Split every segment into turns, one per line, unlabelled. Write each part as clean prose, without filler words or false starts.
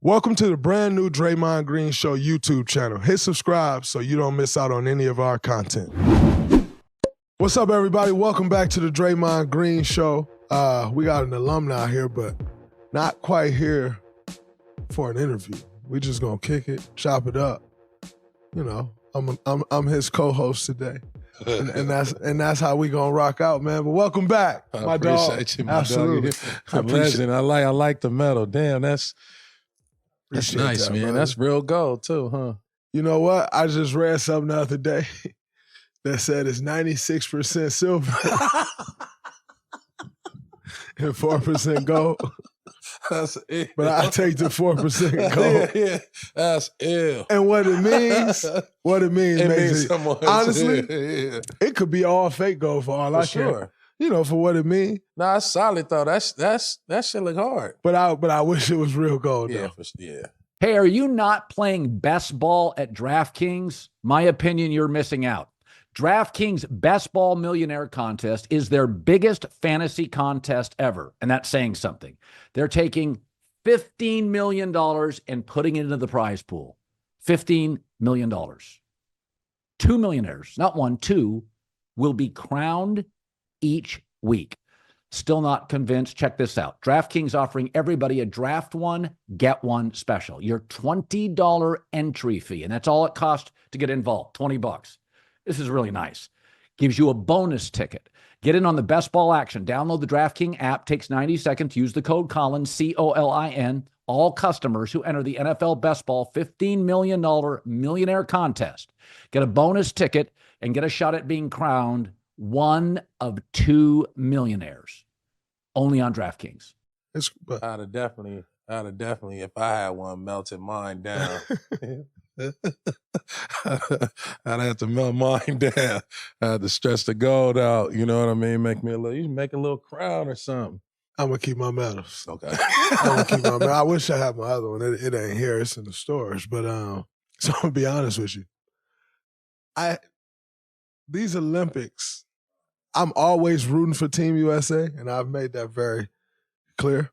Welcome to the brand new Draymond Green Show YouTube channel. Hit subscribe so you don't miss out on any of our content. What's up, everybody? Welcome back to the Draymond Green Show. We got an alumni here, but not quite here for an interview. We just gonna kick it, chop it up. You know, I'm his co-host today, and that's how we gonna rock out, man. But welcome back, my dog.
I appreciate you, my
Absolutely.
dog. Legend. I like the medal. Damn, that's nice, man.
Brother.
That's real gold too, huh?
You know what? I just read something the other day that said it's 96% silver and 4% gold.
That's ill.
But I take the 4% gold.
Yeah, that's ill.
And what it means
It
makes
means
it,
so much.
honestly,
Yeah.
it could be all fake gold for all I care.
Sure.
You know, for what it means.
Nah, it's solid though. That shit look hard.
But I wish it was real gold.
Yeah,
though.
yeah.
Hey, are you not playing best ball at DraftKings? My opinion, you're missing out. DraftKings Best Ball Millionaire Contest is their biggest fantasy contest ever, and that's saying something. They're taking $15 million and putting it into the prize pool. $15 million. 2 millionaires, not one, two, will be crowned each week. Still not convinced? Check this out. DraftKings offering everybody a draft one, get one special. Your $20 entry fee, and that's all it costs to get involved, $20. This is really nice. Gives you a bonus ticket. Get in on the best ball action. Download the DraftKings app. Takes 90 seconds. Use the code Colin, C-O-L-I-N. All customers who enter the NFL Best Ball $15 million millionaire contest get a bonus ticket and get a shot at being crowned one of 2 millionaires. Only on DraftKings.
I'd have definitely, if I had one, melted mine down. I'd have to melt mine down. I had to stretch the gold out. You know what I mean? You make a little crown or something.
I'm going to keep my medals.
Okay.
I'm going to keep my medals. I wish I had my other one. It ain't here. It's in the stores. But so I'm going to be honest with you. These Olympics, I'm always rooting for Team USA, and I've made that very clear.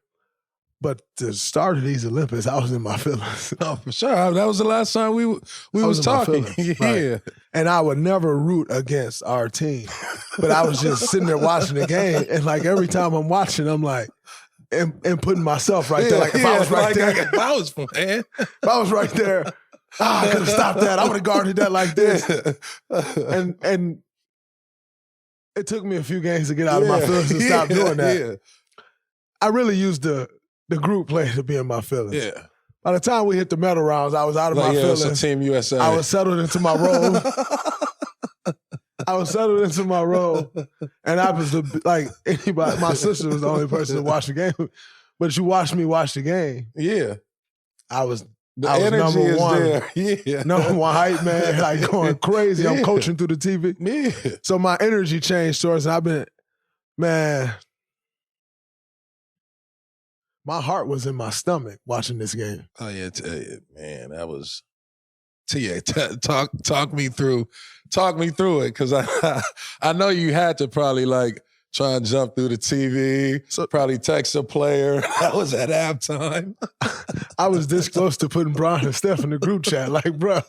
But the start of these Olympics, I was in my feelings.
Oh, for sure. That was the last time we was talking.
Feelings,
Yeah.
right? And I would never root against our team. But I was just sitting there watching the game, and like every time I'm watching, I'm like, and putting myself right there. Like if I was right there.
If I was, man.
If I was right there, I could have stopped that. I would have guarded that like this. And it took me a few games to get out of my feelings and stop doing that.
Yeah.
I really used the group play to be in my feelings.
Yeah.
By the time we hit the medal rounds, I was out of my feelings.
It's a Team USA.
I was settled into my role. And I was like anybody. My sister was the only person to watch the game, but you watched me watch the game.
Yeah.
I was
energy
number
is
one.
there. Yeah.
Number one hype man, like going crazy. I'm coaching through the TV.
Yeah.
So my energy changed towards, and I've been, man, my heart was in my stomach watching this game.
Oh yeah, man, that was. Talk me through it, because I know you had to probably like try and jump through the TV. So probably text a player. That was at halftime.
I was this close to putting Bron and Steph in the group chat, like, bro.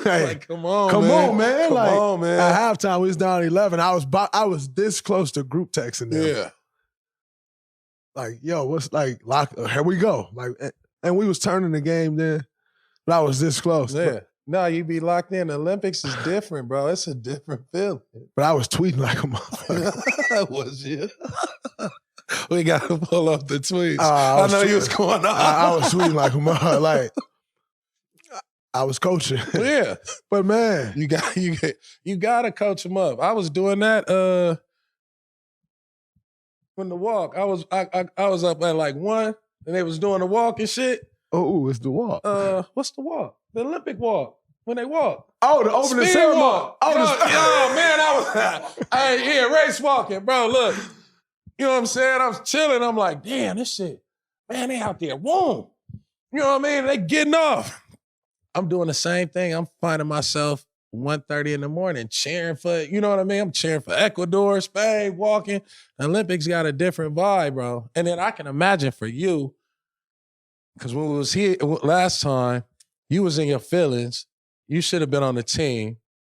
Hey,
like, come on,
man.
Come
like,
on, man.
At halftime, we was down 11. I was this close to group texting them.
Yeah.
Like, yo, what's like, here we go. Like, and we was turning the game then, but I was this close.
Yeah. No, you be locked in. The Olympics is different, bro. It's a different feeling.
But I was tweeting like a motherfucker.
Was you? We got to pull up the tweets. I know you was going on.
I was tweeting like a motherfucker. Like, I was coaching.
Yeah.
But man.
You got to coach them up. I was doing that when the walk. I was up at like 1, and they was doing the walk and shit.
Oh, it's the walk.
What's the walk? The Olympic walk. When they walk.
Oh, the opening ceremony.
Walk.
Oh,
man, race walking, bro. Look, you know what I'm saying? I was chilling. I'm like, damn, this shit, man, they out there. Whoa. You know what I mean? They getting off. I'm doing the same thing. I'm finding myself 1:30 in the morning cheering for, you know what I mean? I'm cheering for Ecuador, Spain, walking. The Olympics got a different vibe, bro. And then I can imagine for you, Because when we was here last time, you was in your feelings. You should have been on the team.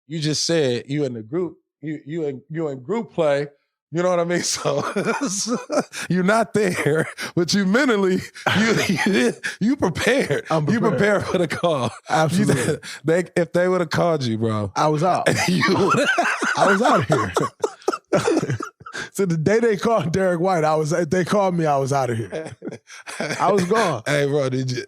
You just said you in the group. You in group play. You know what I mean? So you're not there, but you mentally you prepared.
I'm prepared.
You prepared for the call.
Absolutely.
If they would have called you, bro,
I was out. I was out of here. So the day they called Derek White, they called me, I was out of here. I was gone.
Hey, bro, did you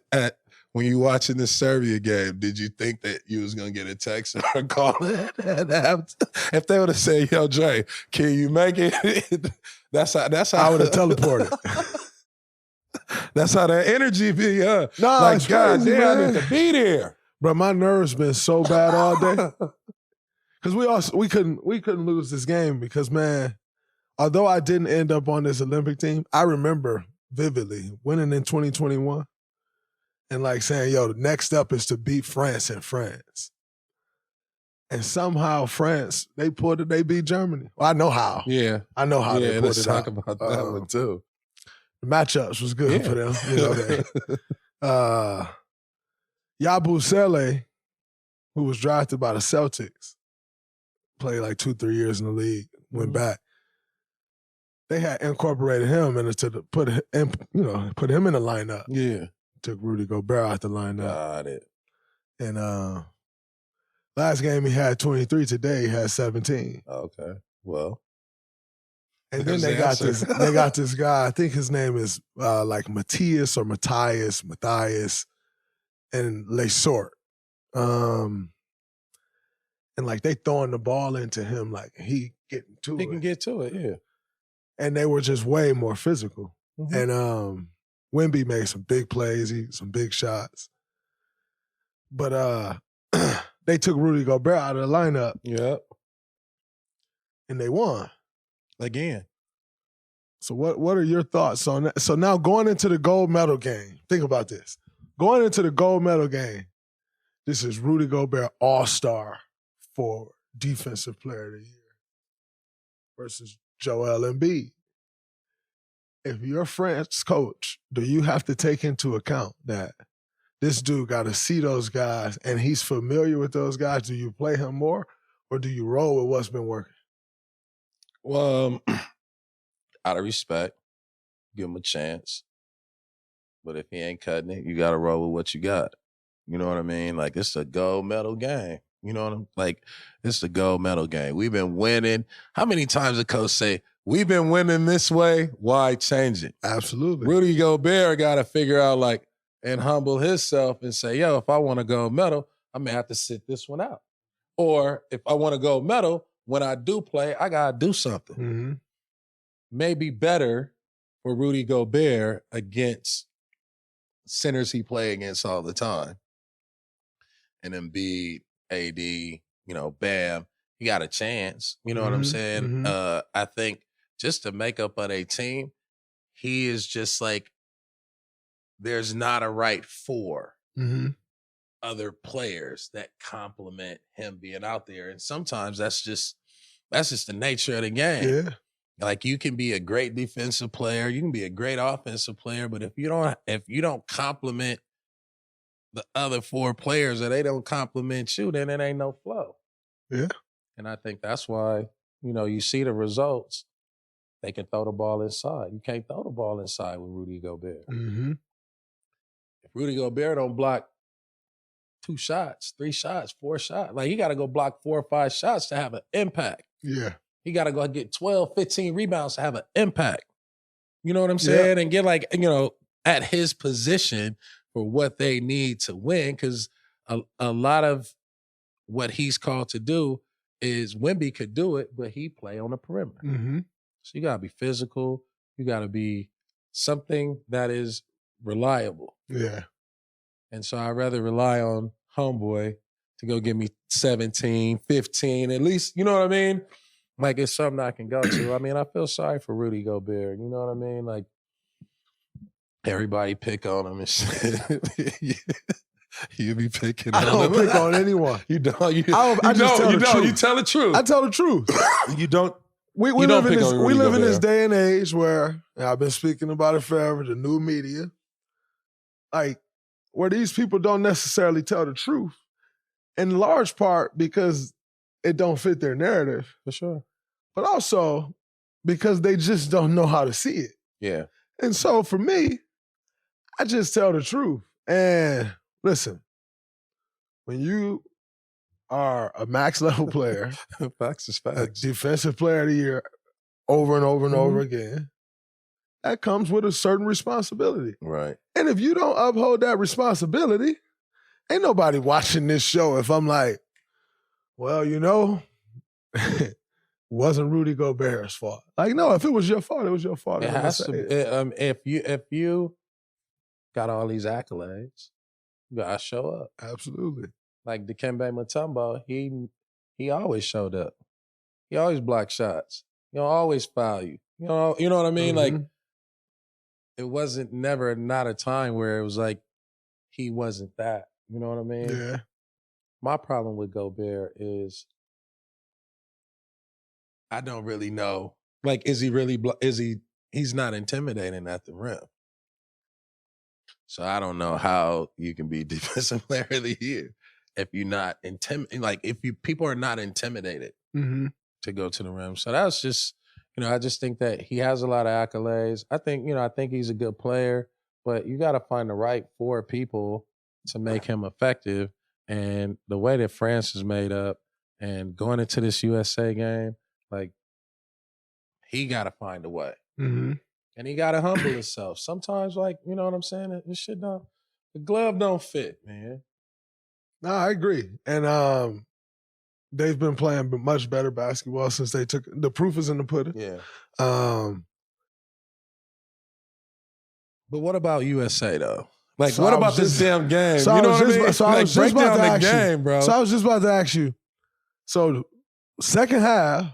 when you watching the Serbia game, did you think that you was gonna get a text or a call? If they would have said, "Yo, Dre, can you make it?" that's how
I would have teleported.
That's how that energy be, huh?
No,
like, God
crazy,
damn, I
man.
need to be there.
Bro, my nerves been so bad all day. Because we couldn't lose this game because, man, although I didn't end up on this Olympic team, I remember vividly winning in 2021 and like saying, yo, the next step is to beat France in France. And somehow France, they beat Germany. Well, I know how.
Yeah.
I know how they pulled
let's
it
talk
out.
about that one too.
The matchups was good for them. You know, Yabusele, who was drafted by the Celtics, played like 2-3 years in the league, went back. They had incorporated him put him in the lineup.
Yeah.
Took Rudy Gobert out the lineup.
Got it.
And last game he had 23. Today he had 17.
Okay. Well.
And then they got this guy, I think his name is like Matthias, and Lesort. And like they throwing the ball into him like he getting to it.
He can get to it, yeah.
And they were just way more physical.
Mm-hmm.
And Wemby made some big plays, some big shots. But they took Rudy Gobert out of the lineup.
Yep.
And they won.
Again.
So what are your thoughts on that? So now going into the gold medal game, think about this. Going into the gold medal game, this is Rudy Gobert all-star for Defensive Player of the Year versus Joel Embiid. If you're France coach, do you have to take into account that this dude got to see those guys and he's familiar with those guys? Do you play him more or do you roll with what's been working?
Well, out of respect, give him a chance. But if he ain't cutting it, you got to roll with what you got. You know what I mean? Like, it's a gold medal game. You know what I'm like? It's the gold medal game. We've been winning. How many times the coach say, we've been winning this way, why change it?
Absolutely.
Rudy Gobert got to figure out, like, and humble himself and say, yo, if I want a gold medal, I may have to sit this one out. Or if I want a gold medal, when I do play, I got to do something.
Mm-hmm.
Maybe better for Rudy Gobert against centers he play against all the time. And Embiid, AD, Bam, he got a chance. You know what I'm saying?
Mm-hmm.
I think just to make up on a team, he is just like, there's not a right four other players that complement him being out there. And sometimes that's just the nature of the game.
Yeah.
Like, you can be a great defensive player, you can be a great offensive player, but if you don't complement the other four players or they don't compliment you, then it ain't no flow.
Yeah.
And I think that's why, you see the results. They can throw the ball inside. You can't throw the ball inside with Rudy Gobert.
Mm-hmm.
If Rudy Gobert don't block 2 shots, 3 shots, 4 shots, like, he got to go block 4 or 5 shots to have an impact.
Yeah.
He got to go get 12, 15 rebounds to have an impact. You know what I'm saying? Yeah. And get at his position for what they need to win, because a lot of what he's called to do is Wemby could do it, but he play on the perimeter.
Mm-hmm.
So you got to be physical. You got to be something that is reliable.
Yeah.
And so I'd rather rely on homeboy to go give me 17, 15, at least, you know what I mean? Like, it's something I can go to. I mean, I feel sorry for Rudy Gobert. You know what I mean? Like, everybody pick on him and shit. You be picking on him.
I don't pick on anyone.
You don't.
I just tell the truth.
You tell the truth.
I tell the truth.
You don't.
We live in this day and age where, and I've been speaking about it forever, the new media, like where these people don't necessarily tell the truth, in large part because it don't fit their narrative,
For sure.
but also because they just don't know how to see it.
Yeah.
And so for me, I just tell the truth. And listen, when you are a max level player,
Facts is
a
facts.
defensive player of the year over and over and over again, that comes with a certain responsibility.
Right.
And if you don't uphold that responsibility, ain't nobody watching this show if I'm like, well, it wasn't Rudy Gobert's fault. Like, no, if it was your fault, it was your fault.
It has to be. If you got all these accolades, you gotta show up.
Absolutely.
Like Dikembe Mutombo, he always showed up. He always blocked shots. Always foul you. You know what I mean? Like, it wasn't never not a time where it was like he wasn't that. You know what I mean?
Yeah.
My problem with Gobert is I don't really know. Like, is he really? He's not intimidating at the rim. So I don't know how you can be defensive player of the year if you're not intimidated. Like, people are not intimidated to go to the rim. So that's just, I just think that he has a lot of accolades. I think he's a good player, but you got to find the right 4 people to make him effective. And the way that France is made up and going into this USA game, like, he got to find a way. And he got to humble himself. Sometimes, like, you know what I'm saying? This shit the glove don't fit, man.
No, I agree. And they've been playing much better basketball since they took, the proof is in the pudding.
Yeah.
Um,
But what about USA, though? Like,
So
what
I
about
was
this
just-
damn game?
so I
You know
was
what I
just-
mean?
so I
Like,
was just
break
about
down
to
the
ask you.
game, bro.
So I was just about to ask you. So second half,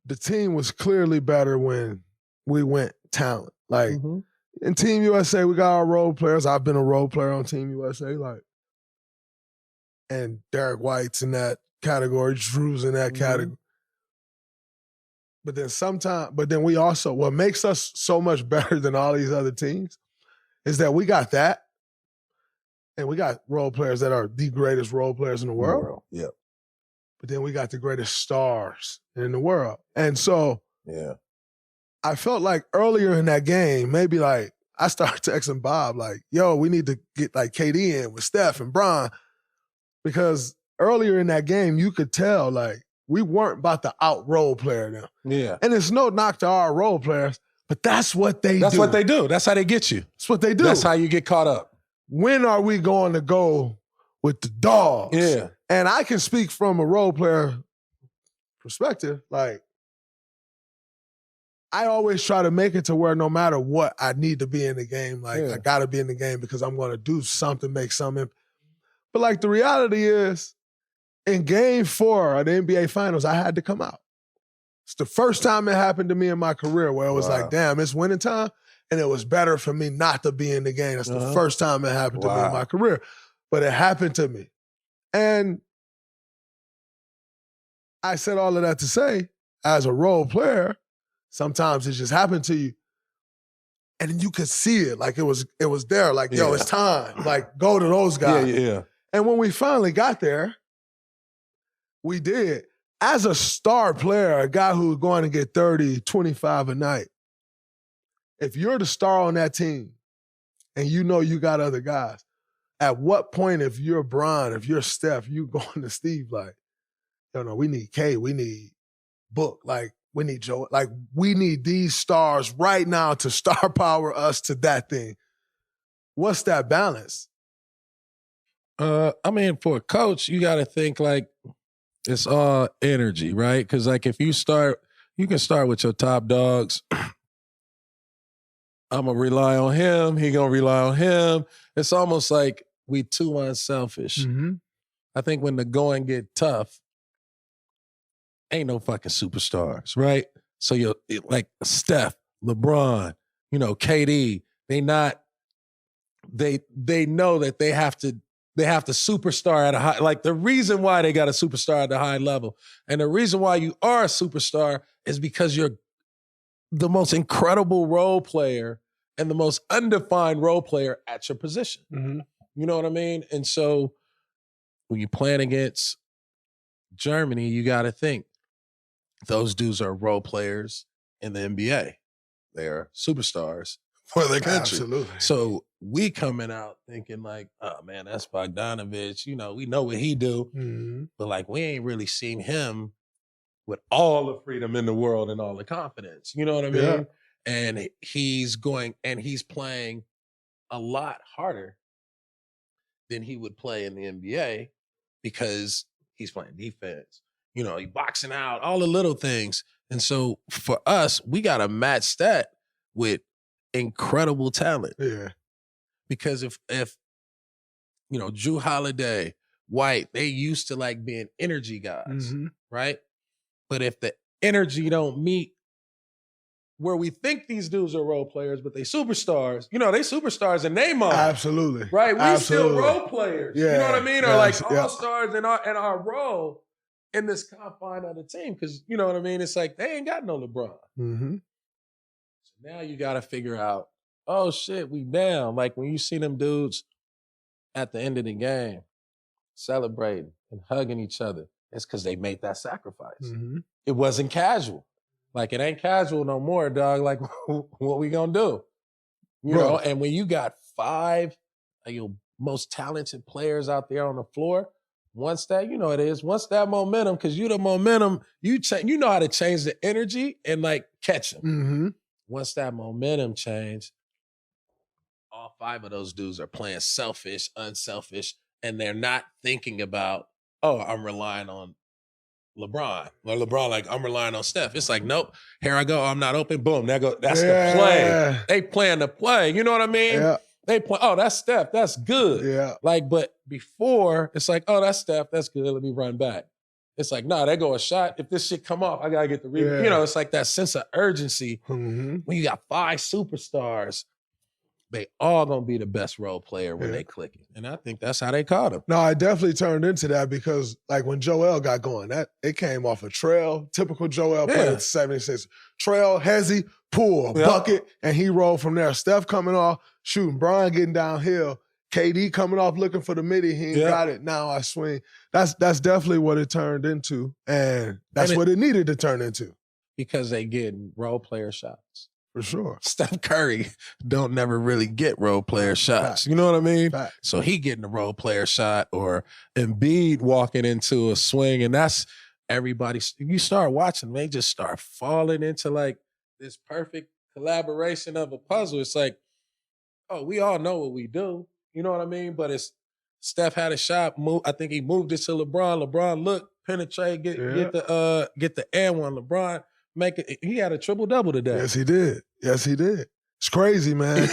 the team was clearly better when we went talent. Like in Team USA, we got our role players. I've been a role player on Team USA, like, and Derek White's in that category, Drew's in that category. But then we also, what makes us so much better than all these other teams is that we got that, and we got role players that are the greatest role players in the world.
Yeah.
But then we got the greatest stars in the world. And so
Yeah.
I felt like earlier in that game, maybe like I started texting Bob like, yo, we need to get like KD in with Steph and Bron. Because earlier in that game, you could tell like we weren't about to out role player them.
Yeah.
And it's no knock to our role players, but that's what they do.
That's what they do. That's how they get you.
That's what they do.
That's how you get caught up.
When are we going to go with the dogs?
Yeah.
And I can speak from a role player perspective. Like, I always try to make it to where no matter what, I need to be in the game. Like, I got to be in the game because I'm going to do something, make something. But, like, the reality is, in Game 4 of the NBA Finals, I had to come out. It's the first time it happened to me in my career where it was like, damn, it's winning time, and it was better for me not to be in the game. That's the first time it happened to me in my career. But it happened to me. And I said all of that to say, as a role player, sometimes it just happened to you. And you could see it. Like, it was there. Like, yo, it's time. Like, go to those guys.
Yeah.
And when we finally got there, we did. As a star player, a guy who's going to get 30, 25 a night, if you're the star on that team and you know you got other guys, at what point, if you're Bron, if you're Steph, you going to Steve like, yo, no, we need K, we need Book, like, we need Joe. Like, we need these stars right now to star power us to that thing. What's that balance?
I mean, for a coach, you got to think like it's all energy, right? Because like if you can start with your top dogs. I'm going to rely on him. He going to rely on him. It's almost like we too unselfish. I think when the going get tough, ain't no fucking superstars, right? So you're like Steph, LeBron, KD, they know that they have to superstar at a high, like the reason why they got a superstar at a high level. And the reason why you are a superstar is because you're the most incredible role player and the most undefined role player at your position.
Mm-hmm.
You know what I mean? And so when you're playing against Germany, you got to think those dudes are role players in the NBA. They're superstars for their country.
Absolutely.
So we coming out thinking like, oh man, that's Bogdanovich. You know, we know what he do,
Mm-hmm.
but like we ain't really seen him with all the freedom in the world and all the confidence. You know what I mean?
Yeah.
And he's playing a lot harder than he would play in the NBA because he's playing defense. You know, he boxing out, all the little things. And so for us, we got to match that with incredible talent.
Yeah.
Because if you know, Drew Holiday, White, they used to like being energy guys,
Mm-hmm.
right? But if the energy don't meet where we think these dudes are role players, but they superstars, you know, they superstars in Neymar.
Absolutely.
Right? We
Absolutely.
still role players.
Yeah.
You know what I mean? Or
Yes.
like all-stars in our role in this confine of the team. Because, you know what I mean? It's like they ain't got no LeBron.
Mm-hmm.
So now you got to figure out, oh shit, we down. Like when you see them dudes at the end of the game celebrating and hugging each other, it's because they made that sacrifice.
Mm-hmm.
It wasn't casual. Like it ain't casual no more, dog. Like what we gonna do? You
Bro.
know, and when you got 5 of your most talented players out there on the floor, once that momentum, because you the momentum, you know how to change the energy and like catch them.
Mm-hmm.
Once that momentum change, all 5 of those dudes are playing selfish, unselfish, and they're not thinking about, oh, I'm relying on LeBron. Or LeBron, like, I'm relying on Steph. It's like, nope, here I go. I'm not open. Boom. That's the play. They playing the play. You know what I mean?
Yeah.
They play, oh, that's Steph. That's good.
Yeah.
Like, but before, it's like, oh, that's Steph. That's good. Let me run back. It's like, nah, they go a shot. If this shit come off, I got to get the rebound.
Yeah.
You know, it's like that sense of urgency.
Mm-hmm.
When you got 5 superstars, they all going to be the best role player when they click it. And I think that's how they caught him.
No, it definitely turned into that because, like, when Joel got going, it came off a trail, typical Joel play at 76. Trail, hezzy, pull, bucket, and he rolled from there. Steph coming off, shooting. Brian getting downhill. KD coming off looking for the midi. He ain't got it. Now I swing. That's definitely what it turned into, and that's what it needed to turn into.
Because they get role player shots.
For sure.
Steph Curry don't never really get role player shots.
Fact.
You know what I mean?
Fact.
So he getting a role player shot, or Embiid walking into a swing, and that's everybody. You start watching, they just start falling into like this perfect collaboration of a puzzle. It's like, oh, we all know what we do. You know what I mean? But it's Steph had a shot. I think he moved it to LeBron. LeBron look, penetrate, get the and one. LeBron make it. He had a triple double today.
Yes, he did. Yes, he did. It's crazy, man.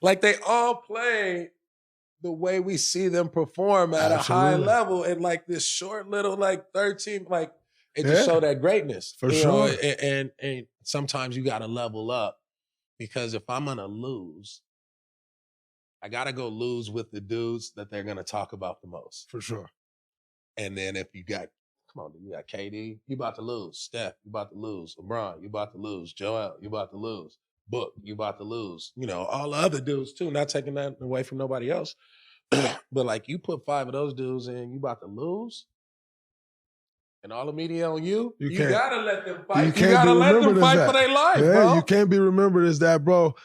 Like they all play the way we see them perform at a high level in like this short little like 13, like it just showed that greatness.
For
you
sure.
know, and sometimes you got to level up, because if I'm going to lose, I got to go lose with the dudes that they're going to talk about the most.
For sure.
And then if you got, come on, you got KD, you about to lose. Steph, you about to lose. LeBron, you about to lose. Joel, you about to lose. Book, you about to lose. You know, all the other dudes too, not taking that away from nobody else. But like you put 5 of those dudes in, you about to lose, and all the media on you, you gotta let them fight. You gotta let them fight for their life, bro.
You can't be remembered as that, bro.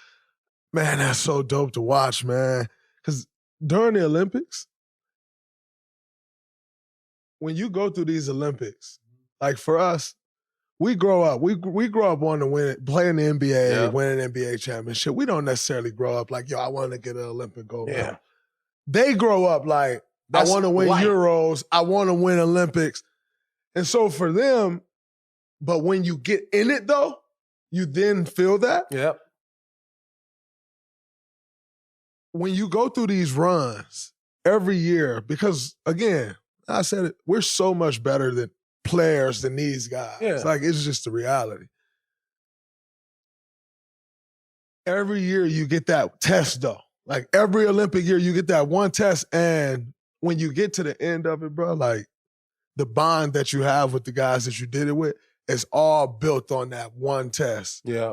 Man, that's so dope to watch, man. Because during the Olympics, when you go through these Olympics, like for us, we grow up. We grow up wanting to win, playing the NBA, winning an NBA championship. We don't necessarily grow up like, yo, I want to get an Olympic gold medal. They grow up like, I want to win Euros. I want to win Olympics. And so for them, but when you get in it though, you then feel that.
Yep.
When you go through these runs every year, because again, I said it, we're so much better than players than these guys.
Yeah.
Like, it's just the reality. Every year you get that test though. Like every Olympic year you get that one test, and when you get to the end of it, bro, like the bond that you have with the guys that you did it with is all built on that one test.
Yeah.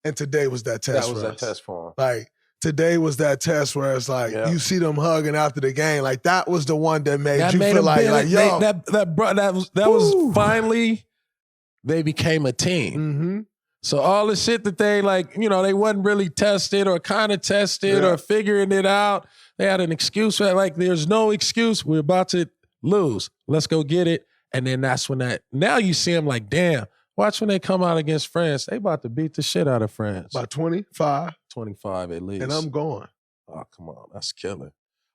And today was that test.
That was
for
that
us.
test for him.
Like today was that test where it's like
Yeah.
you see them hugging after the game. Like that was the one that made you
made
feel
them
like yo,
that was finally they became a team.
mm-hmm.
So all the shit that they they wasn't really tested or kind of tested or figuring it out. They had an excuse for it. Like there's no excuse. We're about to lose. Let's go get it. And then that's when now you see them like, damn, watch when they come out against France. They about to beat the shit out of France.
By 25.
25 at least.
And I'm going.
Oh, come on. That's killer.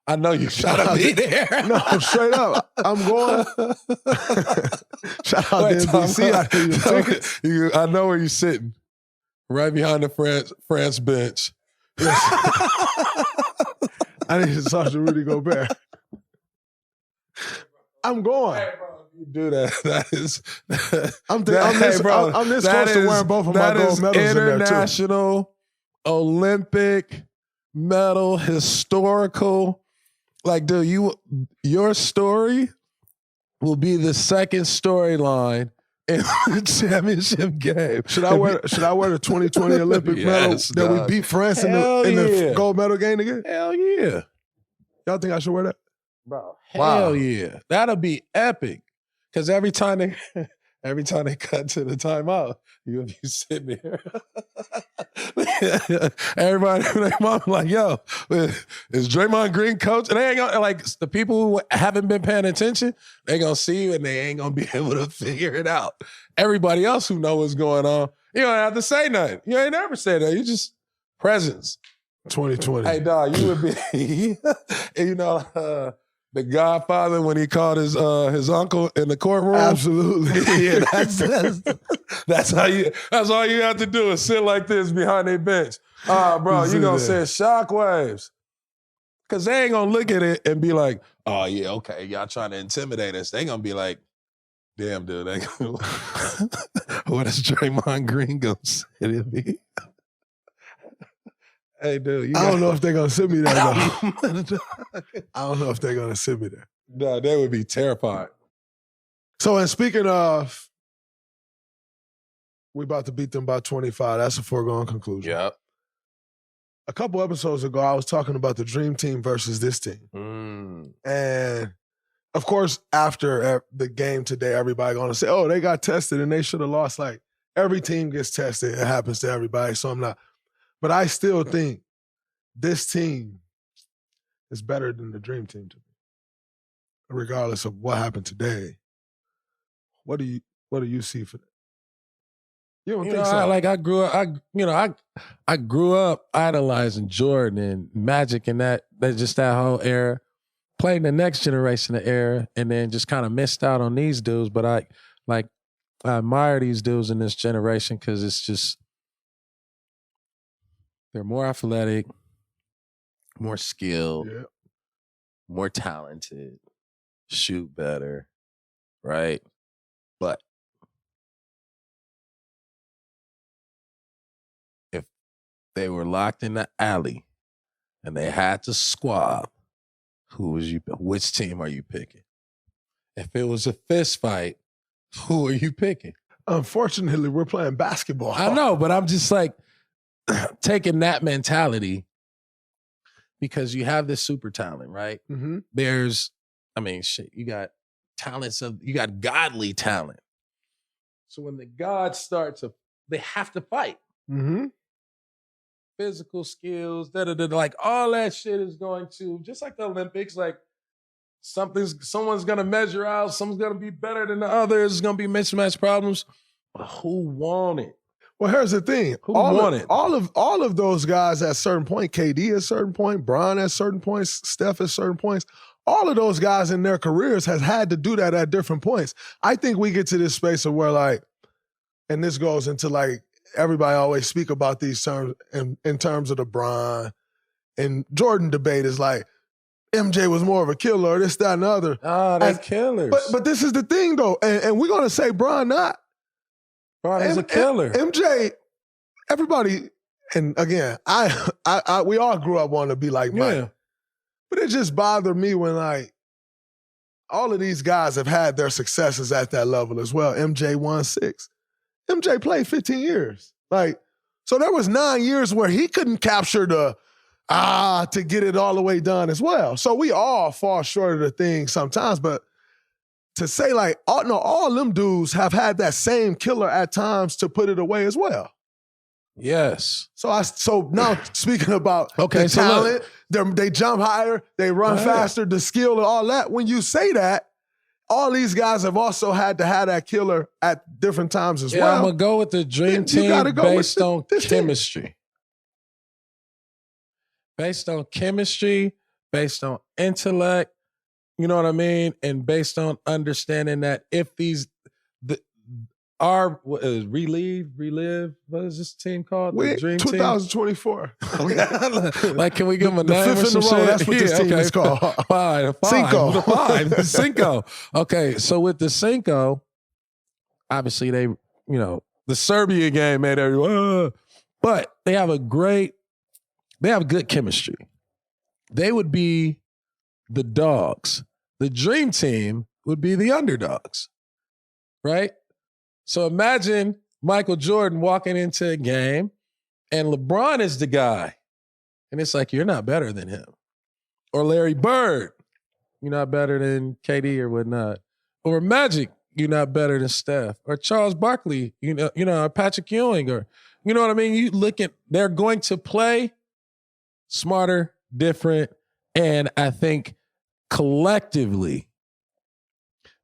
I know you gotta be there.
No, straight up. I'm going. Shout out to NBC. I hear your tickets.
I know where you're sitting. Right behind the France bench.
I need to talk to Rudy Gobert. I'm going.
Hey, bro, you do that. That is.
I'm this close to wearing both of my gold medals in there too.
International, Olympic, medal, historical. Like, dude, your story will be the second storyline in the championship game.
Should I wear the 2020 Olympic medal that we beat France in the gold medal game again?
Hell yeah.
Y'all think I should wear that?
Bro, hell yeah. That'll be epic. Because every time they cut to the timeout, you'll be sitting there. Everybody, their mom like, yo, is Draymond Green coach? And they ain't gonna, like, the people who haven't been paying attention, they gonna see you and they ain't gonna be able to figure it out. Everybody else who know what's going on, you don't have to say nothing. You ain't never say that. You just presence.
2020.
Hey, dog, you would be, the Godfather when he called his uncle in the courtroom.
Absolutely.
Yeah, that's all you have to do is sit like this behind their bench. Bro, you gonna send shockwaves. Cause they ain't gonna look at it and be like, oh yeah, okay, y'all trying to intimidate us. They gonna be like, damn, dude, what is Draymond Green gonna say to me? Hey, dude.
I don't know if they're going to send me there, though. I don't know if they're going to send me there.
No, they would be terrified.
So, and speaking of, we're about to beat them by 25. That's a foregone conclusion.
Yep.
A couple episodes ago, I was talking about the Dream Team versus this team. And, of course, after the game today, everybody going to say, oh, they got tested and they should have lost. Like, every team gets tested. It happens to everybody, so I'm not. But I still think this team is better than the Dream Team to me, regardless of what happened today. What do you see for that? You don't think so?
I grew up idolizing Jordan and Magic and that whole era. Played the next generation of era, and then just kind of missed out on these dudes. But I admire these dudes in this generation because it's just. They're more athletic, more skilled, more talented, shoot better, right? But if they were locked in the alley and they had to squab, which team are you picking? If it was a fist fight, who are you picking?
Unfortunately, we're playing basketball.
I know, but I'm just like, taking that mentality because you have this super talent, right?
Mm-hmm.
You got you got godly talent. So when the gods start they have to fight.
Mm-hmm.
Physical skills, like all that shit is going to, just like the Olympics, like someone's gonna measure out, someone's gonna be better than the other, there's gonna be mismatch problems. But who won it?
Well, here's the thing.
Who won it?
All of those guys at a certain point, KD at a certain point, Bron at certain points, Steph at certain points, all of those guys in their careers has had to do that at different points. I think we get to this space of where, like, and this goes into, like, everybody always speak about these terms in terms of the Bron and Jordan debate is like, MJ was more of a killer, this, that, and the other.
They're killers.
But this is the thing, though, and we're going to say Bron not.
Bron is a killer.
MJ, everybody, and again, we all grew up wanting to be like Mike. But it just bothered me when, like, all of these guys have had their successes at that level as well. MJ won 6. MJ played 15 years. Like, So there was 9 years where he couldn't capture the to get it all the way done as well. So we all fall short of the thing sometimes, but to say like, all them dudes have had that same killer at times to put it away as well.
Yes.
So now speaking about
okay,
the talent, they jump higher, they run faster, the skill and all that. When you say that, all these guys have also had to have that killer at different times as well.
I'm going to go with the dream team based on chemistry. Based on chemistry, based on intellect, you know what I mean? And based on understanding that if relive, what is this team called? The Dream
2024.
Team? Like, can we give them a name
fifth
or
in a row,
shit?
that's what this team is called.
Five. Cinco. Okay, so with the Cinco, obviously they, the Serbia game made everyone, but they have good chemistry. They would be the dogs. The dream team would be the underdogs, right? So imagine Michael Jordan walking into a game and LeBron is the guy. And it's like, you're not better than him. Or Larry Bird, you're not better than KD or whatnot. Or Magic, you're not better than Steph. Or Charles Barkley, or Patrick Ewing, or, you know what I mean? You look at, they're going to play smarter, different, and I think collectively,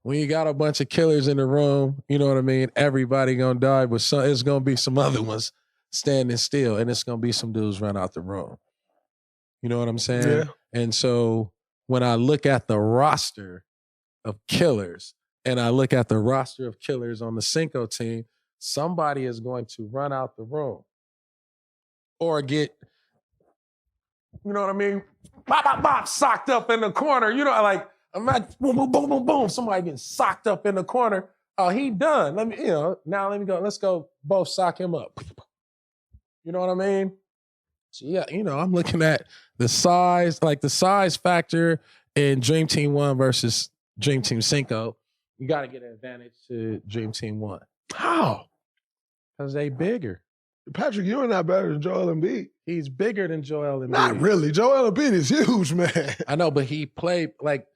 when you got a bunch of killers in the room, you know what I mean? Everybody gonna die, but it's gonna be some other ones standing still, and it's gonna be some dudes run out the room. You know what I'm saying?
Yeah.
And so when I look at the roster of killers, and I look at the roster of killers on the Cinco team, somebody is going to run out the room or get, you know what I mean? Bop, bop, bop, socked up in the corner. Like, imagine, boom, boom, boom, boom, boom. Somebody getting socked up in the corner. Oh, he done. Let me go. Let's go both sock him up. You know what I mean? So, yeah, I'm looking at the size factor in Dream Team 1 versus Dream Team Cinco. You got to get an advantage to Dream Team 1.
How?
Because they bigger.
Patrick Ewing not better than Joel Embiid.
He's bigger than Joel Embiid.
Not really. Joel Embiid is huge, man.
I know, but he played like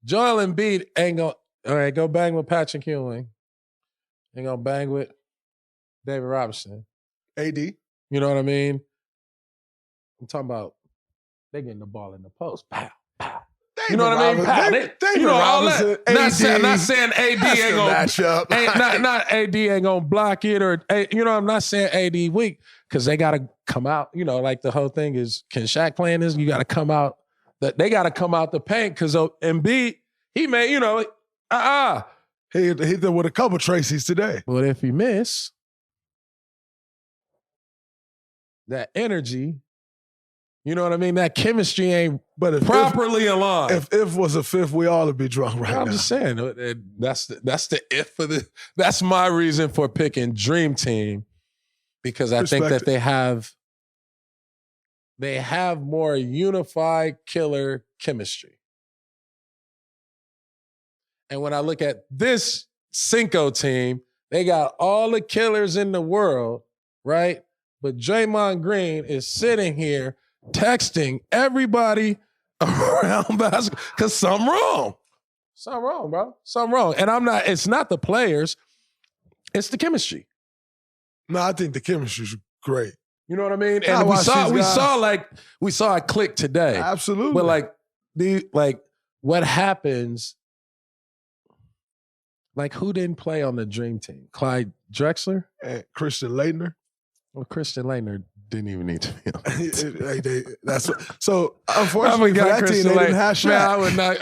Joel Embiid ain't gonna. All right, go bang with Patrick Ewing. Ain't gonna bang with David Robinson.
AD.
You know what I mean? I'm talking about they getting the ball in the post. Pow, pow.
You know what I mean?
David Robinson, not saying AD ain't gonna
match up.
Not AD ain't gonna block it or I'm not saying AD weak because they gotta come out. Like the whole thing is, can Shaq play in this? You gotta come out. They gotta come out the paint because Embiid, he made He
hit them with a couple Tracy's today.
But if he miss, that energy. You know what I mean? That chemistry ain't properly aligned.
If was a fifth, we all would be drunk right now.
I'm just saying, that's the if for the. That's my reason for picking Dream Team, because I think that they have more unified killer chemistry. And when I look at this Cinco team, they got all the killers in the world, right? But Draymond Green is sitting here texting everybody around basketball because something wrong. Something wrong, bro. Something wrong. And it's not the players, it's the chemistry.
No, I think the chemistry's great.
You know what I mean? And we saw it click today.
Absolutely.
But what happens, who didn't play on the Dream Team? Clyde Drexler?
And Christian Laettner?
Well, Christian Laettner didn't even need to be on
So, unfortunately, for that team, they didn't have Shaq.
Man, I would not,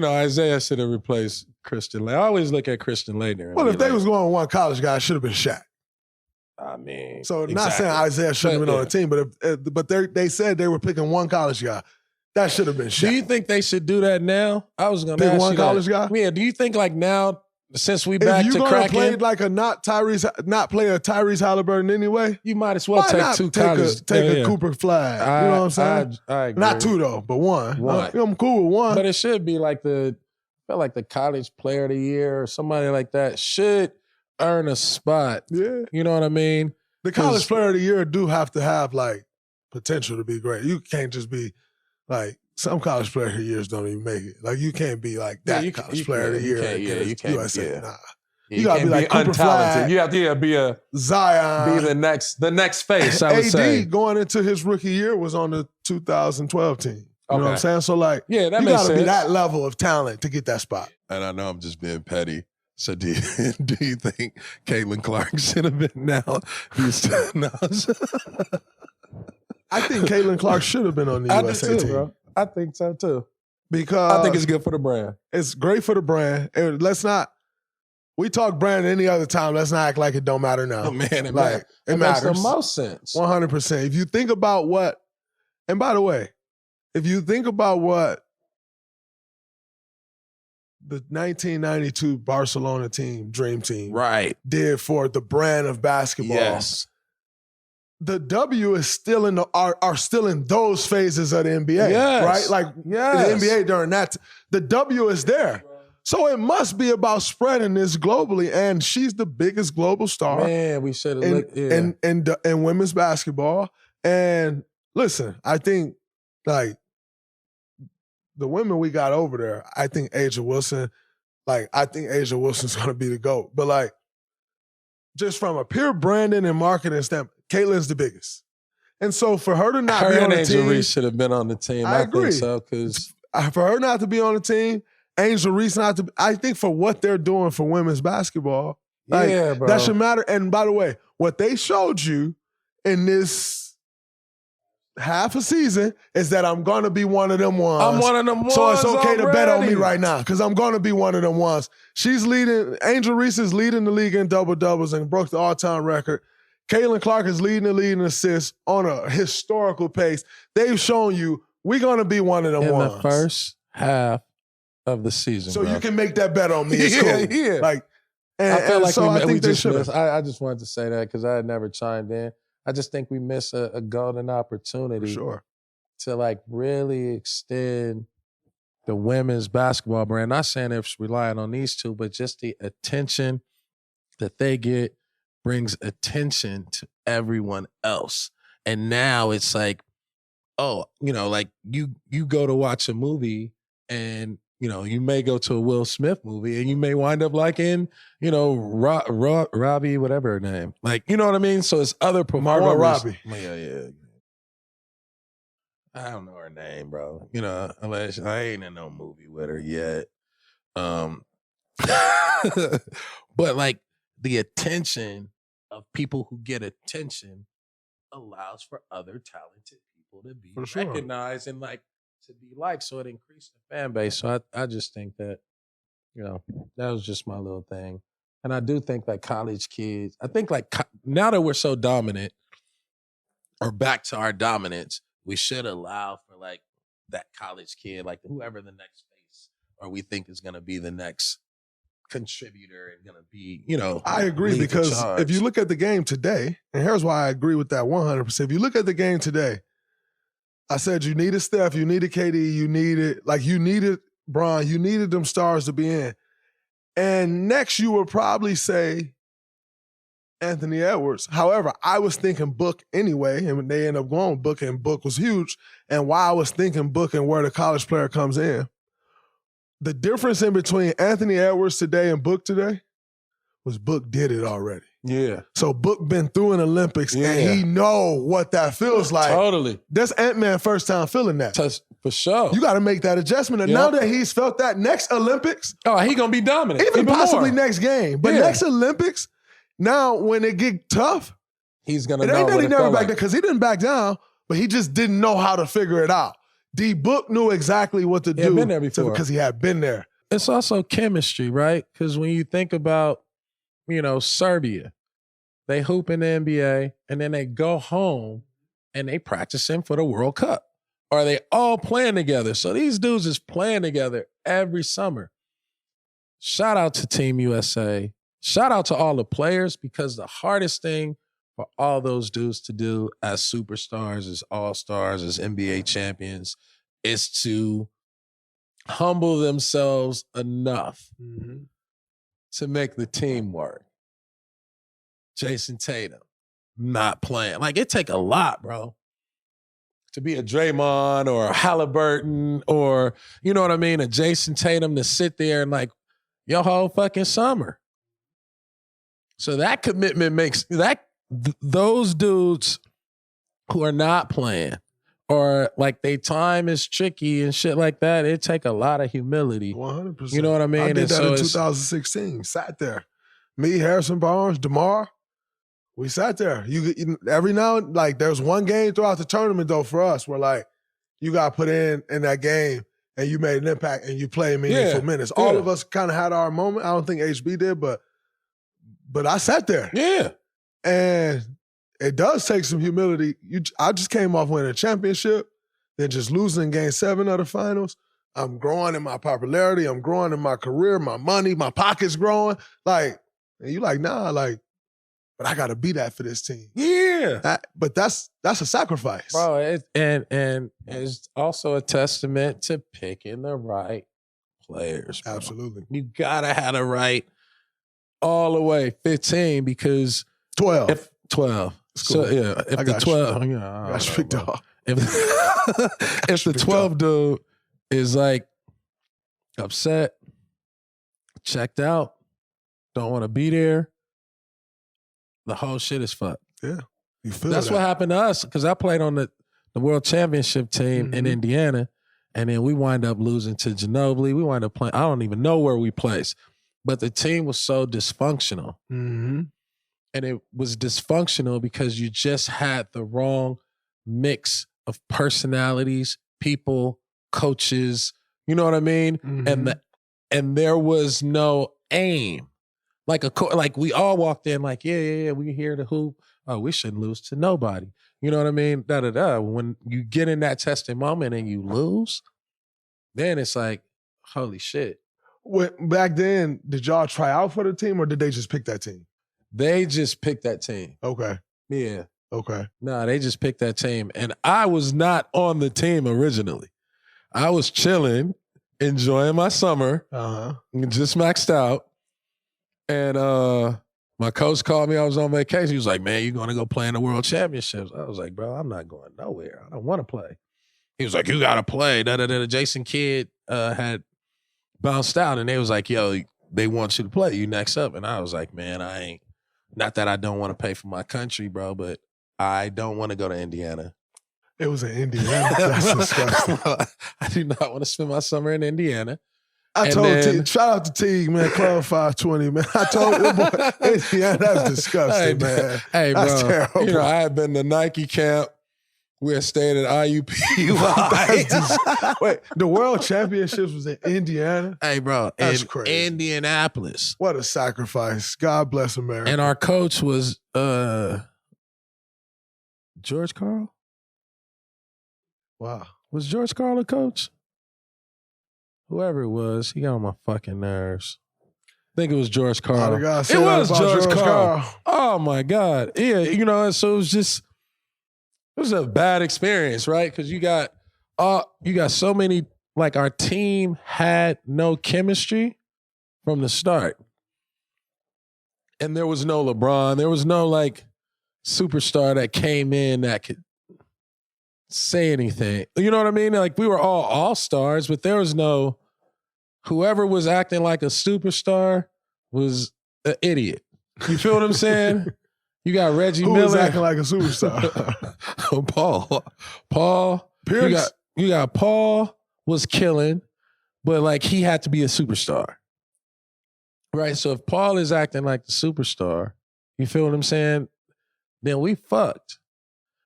Isaiah should have replaced Christian Laettner. I always look at Christian Laettner.
Well, if they was going with one college guy, it should have been Shaq.
I mean,
so not saying Isaiah shouldn't have been on the team, but they said they were picking one college guy. That should have been Shaq.
Do you think they should do that now? I was going to ask
one
you
college guy?
Yeah. Do you think now, since we back to cracking,
if you're going to play not play a Tyrese Halliburton anyway,
you might as well take two college.
Take a Cooper Flag. You know what I'm saying?
I agree.
Not two though, but one. I'm cool with one.
But it should be the college player of the year or somebody like that should earn a spot.
Yeah.
You know what I mean?
The college player of the year do have to have like potential to be great. You can't just be like some college player of the years don't even make it. Like you can't be like that college player of the year.
You can't.
USA.
Yeah.
Nah.
You
gotta
can't
be like
untalented.
Flag,
you have to be a
Zion.
Be the next face. I would say
going into his rookie year was on the 2012 team. You know what I'm saying? So like,
that
you
makes
gotta
sense.
be that level of talent to get that spot.
And I know I'm just being petty. So do you think Caitlin Clark should have been now? No.
I think Caitlin Clark should have been on the USA team.
Bro. I think so too.
Because
I think it's good for the brand.
It's great for the brand. And we talk brand any other time. Let's not act like it don't matter now.
Oh man, it
matters.
It makes the most sense.
100%. If you think about what, and by the way, if you think about what the 1992 Barcelona team, Dream Team, did for the brand of basketball.
Yes.
The W is still are still in those phases of the NBA, right? Like the NBA during that, the W is there. So it must be about spreading this globally, and she's the biggest global star.
Man, we should have looked
in women's basketball. And listen, I think like the women we got over there, I think A'ja Wilson's going to be the GOAT. But like, just from a pure branding and marketing standpoint, Caitlin's the biggest. And so for her to not be on the team.
Angel Reese should have been on the team. I
agree.
think so. Because
for her not to be on the team, Angel Reese not to be, I think for what they're doing for women's basketball, bro. That should matter. And by the way, what they showed you in this half a season is that I'm going to be one of them ones.
I'm one of them ones.
So it's okay
already
to bet on me right now because I'm going to be one of them ones. Angel Reese is leading the league in double-doubles and broke the all-time record. Caitlin Clark is leading the league in assists on a historical pace. They've shown you we're going to be one of them ones.
In the first half of the season,
so you can make that bet on me. It's cool.
Yeah.
Like,
I feel like
I think they should.
I just wanted to say that because I had never chimed in. I just think we miss a golden opportunity to like really extend the women's basketball brand. Not saying it's relying on these two, but just the attention that they get brings attention to everyone else. And now it's like, like you go to watch a movie and, you may go to a Will Smith movie and you may wind up liking, Robbie, whatever her name. Like, you know what I mean? So it's other performers.
Margot Robbie.
Yeah. I don't know her name, bro. Unless I ain't in no movie with her yet. But like the attention of people who get attention allows for other talented people to be recognized and like to be liked. So it increased the fan base. So I just think that, that was just my little thing. And I do think that college kids, I think like now that we're so dominant or back to our dominance, we should allow for like that college kid, like whoever the next face or we think is going to be the next contributor and going to be,
I agree because if you look at the game today, and here's why I agree with that 100%. If you look at the game today, I said you needed Steph, you needed KD, you needed Bron, you needed them stars to be in. And next you would probably say Anthony Edwards. However, I was thinking Book anyway, and they ended up going with Book, and Book was huge. And why I was thinking Book and where the college player comes in, the difference in between Anthony Edwards today and Book today was Book did it already.
Yeah.
So Book been through an Olympics and he know what that feels like.
Totally.
That's Ant-Man first time feeling that.
For sure.
You got to make that adjustment. And now that he's felt that next Olympics.
Oh, he going to be dominant.
Even possibly
more.
next game. But next Olympics, now when it get tough,
he's going to know
it ain't that he never back
down
because he didn't back down, but he just didn't know how to figure it out. D-Book knew exactly what to do. He
had been there before.
Because he had been there.
It's also chemistry, right? Because when you think about, Serbia, they hoop in the NBA and then they go home and they practicing for the World Cup. Or they all playing together. So these dudes is playing together every summer. Shout out to Team USA. Shout out to all the players because the hardest thing for all those dudes to do as superstars, as all-stars, as NBA champions is to humble themselves enough to make the team work. Jason Tatum, not playing. Like, it take a lot, bro, to be a Draymond or a Halliburton or, you know what I mean, a Jason Tatum to sit there and like your whole fucking summer. So that commitment makes those dudes who are not playing or like they time is tricky and shit like that, it take a lot of humility.
100%.
You know what I mean?
I did that in 2016. Sat there. Me, Harrison Barnes, DeMar, we sat there. You every now and like there's one game throughout the tournament though for us where like you got put in that game and you made an impact and you played meaningful minutes. All of us kind of had our moment. I don't think HB did, but I sat there.
Yeah.
And it does take some humility. I just came off winning a championship, then just losing game 7 of the finals. I'm growing in my popularity. I'm growing in my career, my money, my pocket's growing. Like, and you like, nah, like, but I got to be that for this team.
Yeah.
But that's a sacrifice.
Bro, and it's also a testament to picking the right players. Bro.
Absolutely.
You got to have the right all the way 15 because
12.
12.
Cool.
So, yeah, if the 12, if the 12 dude is like upset, checked out, don't want to be there, the whole shit is fucked.
Yeah. You feel
That's what happened to us because I played on the World Championship team in Indiana, and then we wind up losing to Ginobili. We wind up playing, I don't even know where we placed, but the team was so dysfunctional.
Mm-hmm.
And it was dysfunctional because you just had the wrong mix of personalities, people, coaches, you know what I mean?
Mm-hmm.
And there was no aim. Like we all walked in like, yeah, we here to hoop. Oh, we shouldn't lose to nobody. You know what I mean? When you get in that testing moment and you lose, then it's like, holy shit.
Back then, did y'all try out for the team or did they just pick that team?
They just picked that team.
Okay.
Yeah.
Okay.
No, they just picked that team. And I was not on the team originally. I was chilling, enjoying my summer, just maxed out. And my coach called me. I was on vacation. He was like, man, you're going to go play in the World Championships. I was like, bro, I'm not going nowhere. I don't want to play. He was like, you got to play. Jason Kidd had bounced out, and they was like, yo, they want you to play. You next up. And I was like, man, I ain't. Not that I don't want to pay for my country, bro, but I don't want to go to Indiana.
It was in Indiana. That's disgusting.
I do not want to spend my summer in Indiana.
Shout out to Teague, man, Club 520, man. I told you, boy, Indiana, that's disgusting, man.
Hey,
that's
bro,
terrible.
You know, I had been to Nike camp. We had stayed at IUP.
Wait, the World Championships was in Indiana?
Hey, bro,
that's crazy.
Indianapolis.
What a sacrifice. God bless America.
And our coach was George Karl.
Wow.
Was George Karl a coach? Whoever it was, he got on my fucking nerves. I think it was George Karl.
It was George Karl.
Oh, my God. Yeah, you know, so it was just... It was a bad experience, right? Because you got so many, like our team had no chemistry from the start. And there was no LeBron. There was no like superstar that came in that could say anything. You know what I mean? Like we were all stars, but there was no, whoever was acting like a superstar was an idiot. You feel what I'm saying? You got Reggie Miller.
Who was acting like a superstar?
Paul.
Pierce?
You got Paul was killing, but like he had to be a superstar. Right? So if Paul is acting like the superstar, you feel what I'm saying? Then we fucked.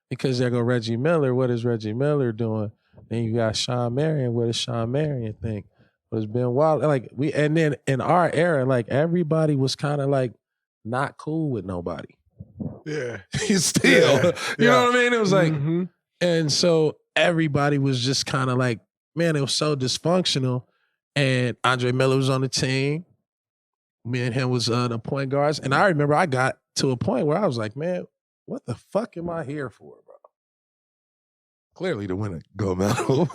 Because there go Reggie Miller. What is Reggie Miller doing? Then you got Sean Marion. What does Sean Marion think? It's been wild. Like and then in our era, like everybody was kind of like not cool with nobody.
Yeah.
Still. You know what I mean? It was like, and so everybody was just kind of like, man, it was so dysfunctional. And Andre Miller was on the team. Me and him was the point guards. And I remember I got to a point where I was like, man, what the fuck am I here for, bro? Clearly to win a gold medal.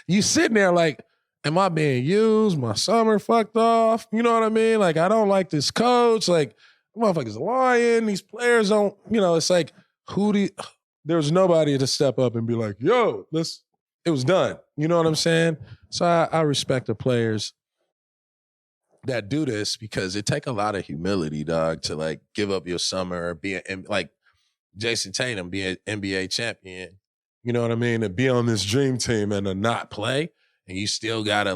You sitting there like, am I being used? My summer fucked off. You know what I mean? Like, I don't like this coach. Like, motherfuckers lying. These players don't, it's like, there's nobody to step up and be like, yo, it was done. You know what I'm saying? So I respect the players that do this because it take a lot of humility, dog, to like give up your summer or like Jason Tatum be an NBA champion. You know what I mean? To be on this dream team and to not play, and you still gotta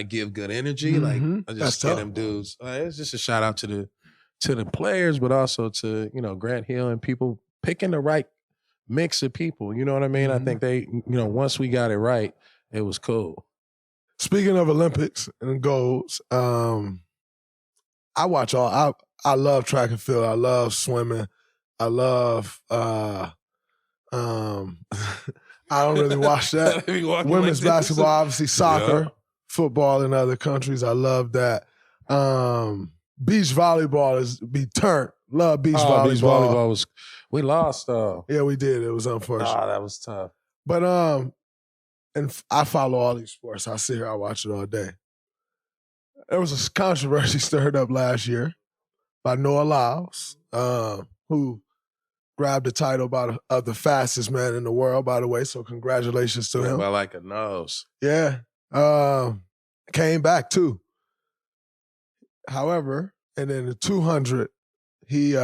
give good energy. Like I just get them dudes. It's just a shout out to the players, but also to Grant Hill and people picking the right mix of people. You know what I mean? I think they, once we got it right, it was cool.
Speaking of Olympics and goals, I watch all. I love track and field. I love swimming. I love. I don't really watch that. Women's basketball, obviously soccer, football in other countries. I love that. Beach volleyball be turned. Love beach volleyball.
Beach volleyball we lost though.
Yeah, we did. It was unfortunate.
That was tough.
But and I follow all these sports. I sit here, I watch it all day. There was a controversy stirred up last year by Noah Lyles, who grabbed the title of the fastest man in the world, by the way. So congratulations to him.
By like a nose.
Yeah. Came back too. However, and then the 200, he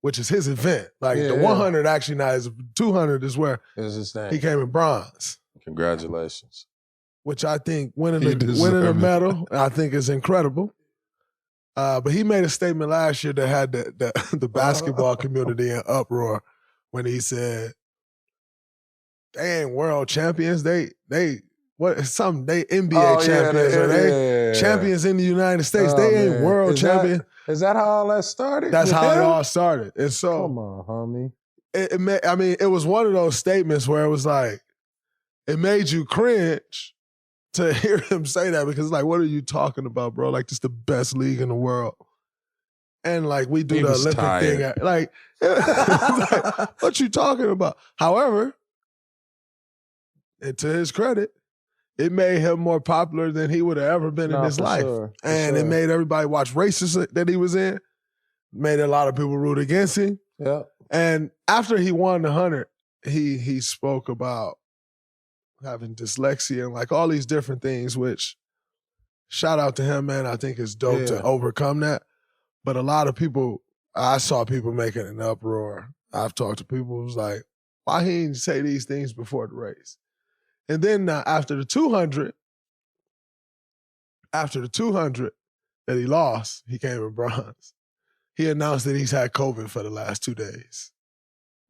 which is his event. Like the 100 actually not his 200 is where he came in bronze.
Congratulations.
Which I think winning a medal, I think is incredible. But he made a statement last year that had the basketball community in uproar when he said, they ain't world champions. They NBA champions. Champions in the United States. They ain't world champions.
Is that how all that started?
That's how it all started. And so,
come on, homie.
It was one of those statements where it was like, it made you cringe to hear him say that because like, what are you talking about, bro? Like, this is the best league in the world. And like, we do the Olympic thing. Like, what you talking about? However, and to his credit, it made him more popular than he would have ever been in his life. And it made everybody watch races that he was in. Made a lot of people root against him.
Yeah.
And after he won the 100, he spoke about having dyslexia and like all these different things, which shout out to him, man. I think it's dope to overcome that. But a lot of people, I saw people making an uproar. I've talked to people who was like, why he didn't say these things before the race? And then after the 200 that he lost, he came in bronze. He announced that he's had COVID for the last 2 days.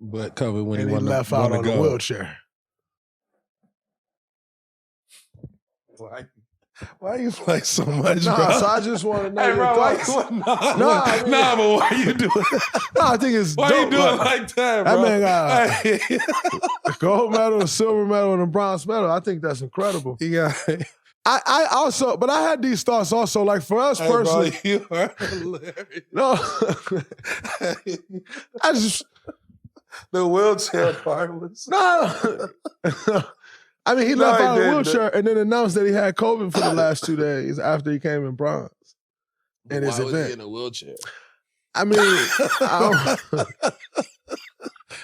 But COVID when
and
he
left out on a wheelchair.
Why you play so much,
bro?
So
I just want to know
your
thoughts.
But why you doing
I think it's
why
dope.
You doing like that, bro?
That man got a gold medal, a silver medal, and a bronze medal. I think that's incredible. I also, but I had these thoughts also, like for us personally.
Bro, you are hilarious.
No. I just...
The wheelchair part was...
No. I mean, he left out of a wheelchair and then announced that he had COVID for the last 2 days after he came in bronze. In his event.
Was he in a wheelchair?
I mean,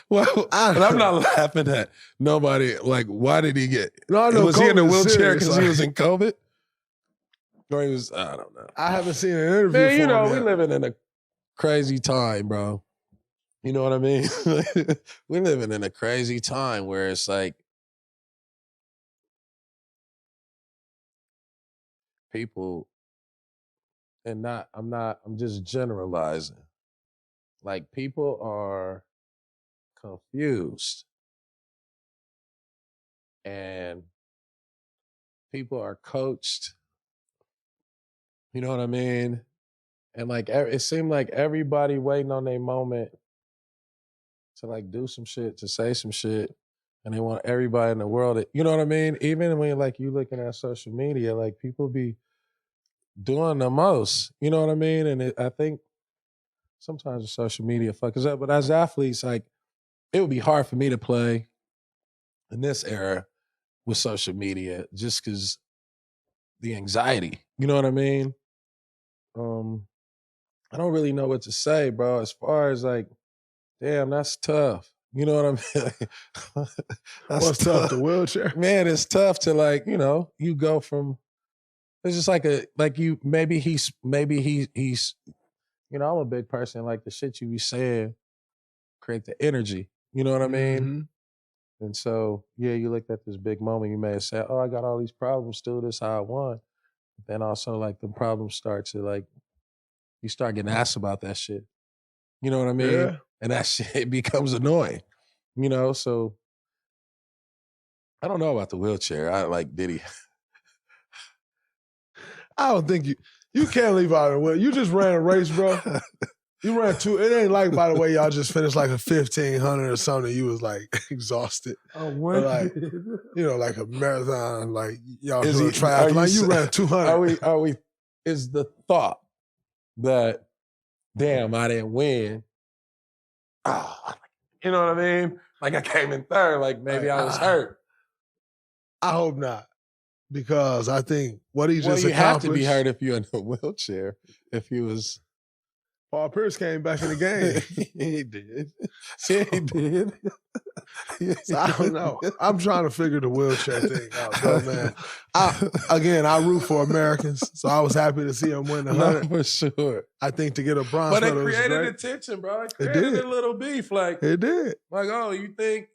well, and I'm not laughing at nobody. Like, why did he get?
No,
was he in a wheelchair because he was in COVID? Or he was? I don't know.
I haven't seen an interview.
Man, you know,
we
living in a crazy time, bro. You know what I mean? We living in a crazy time where it's like people, and I'm just generalizing. Like, people are confused and people are coached. You know what I mean? And like, it seemed like everybody waiting on their moment to like do some shit, to say some shit. And they want everybody in the world to, you know what I mean? Even when like you looking at social media, like people be doing the most, you know what I mean? And I think sometimes the social media fuck us up, but as athletes, like it would be hard for me to play in this era with social media just because the anxiety, you know what I mean? I don't really know what to say, bro. As far as like, damn, that's tough. You know what I mean? That's
What's tough, the wheelchair?
Man, it's tough to like, you go from. It's just maybe he's, I'm a big person. Like the shit you be saying, create the energy. You know what I mean?
Mm-hmm.
And so, yeah, you looked at this big moment. You may have said, "Oh, I got all these problems. Still, this how I won." Then also, like the problems start to like, you start getting asked about that shit. You know what I mean?
Yeah.
And that shit becomes annoying. So I don't know about the wheelchair. I like Diddy.
I don't think you can't leave out of the wheel. You just ran a race, bro. You ran two. It ain't like, by the way, y'all just finished like a 1,500 or something. You was like exhausted.
Oh,
But like, like a marathon, like y'all doing triathlon. Like you ran 200.
Are we? Is the thought that, damn, I didn't win? You know what I mean? Like I came in third. Like maybe I was hurt.
I hope not, because I think what he just
you
accomplished.
have to be hurt if you're in a wheelchair. If he was.
Paul Pierce came back in the game.
He did. Yeah, he did.
So I don't know. I'm trying to figure the wheelchair thing out, though, man. I root for Americans, so I was happy to see him win the 100.
No, for sure.
I think to get a bronze medal
But it created
was great.
attention, bro. It created a little beef. Like,
It did.
Like, oh, you think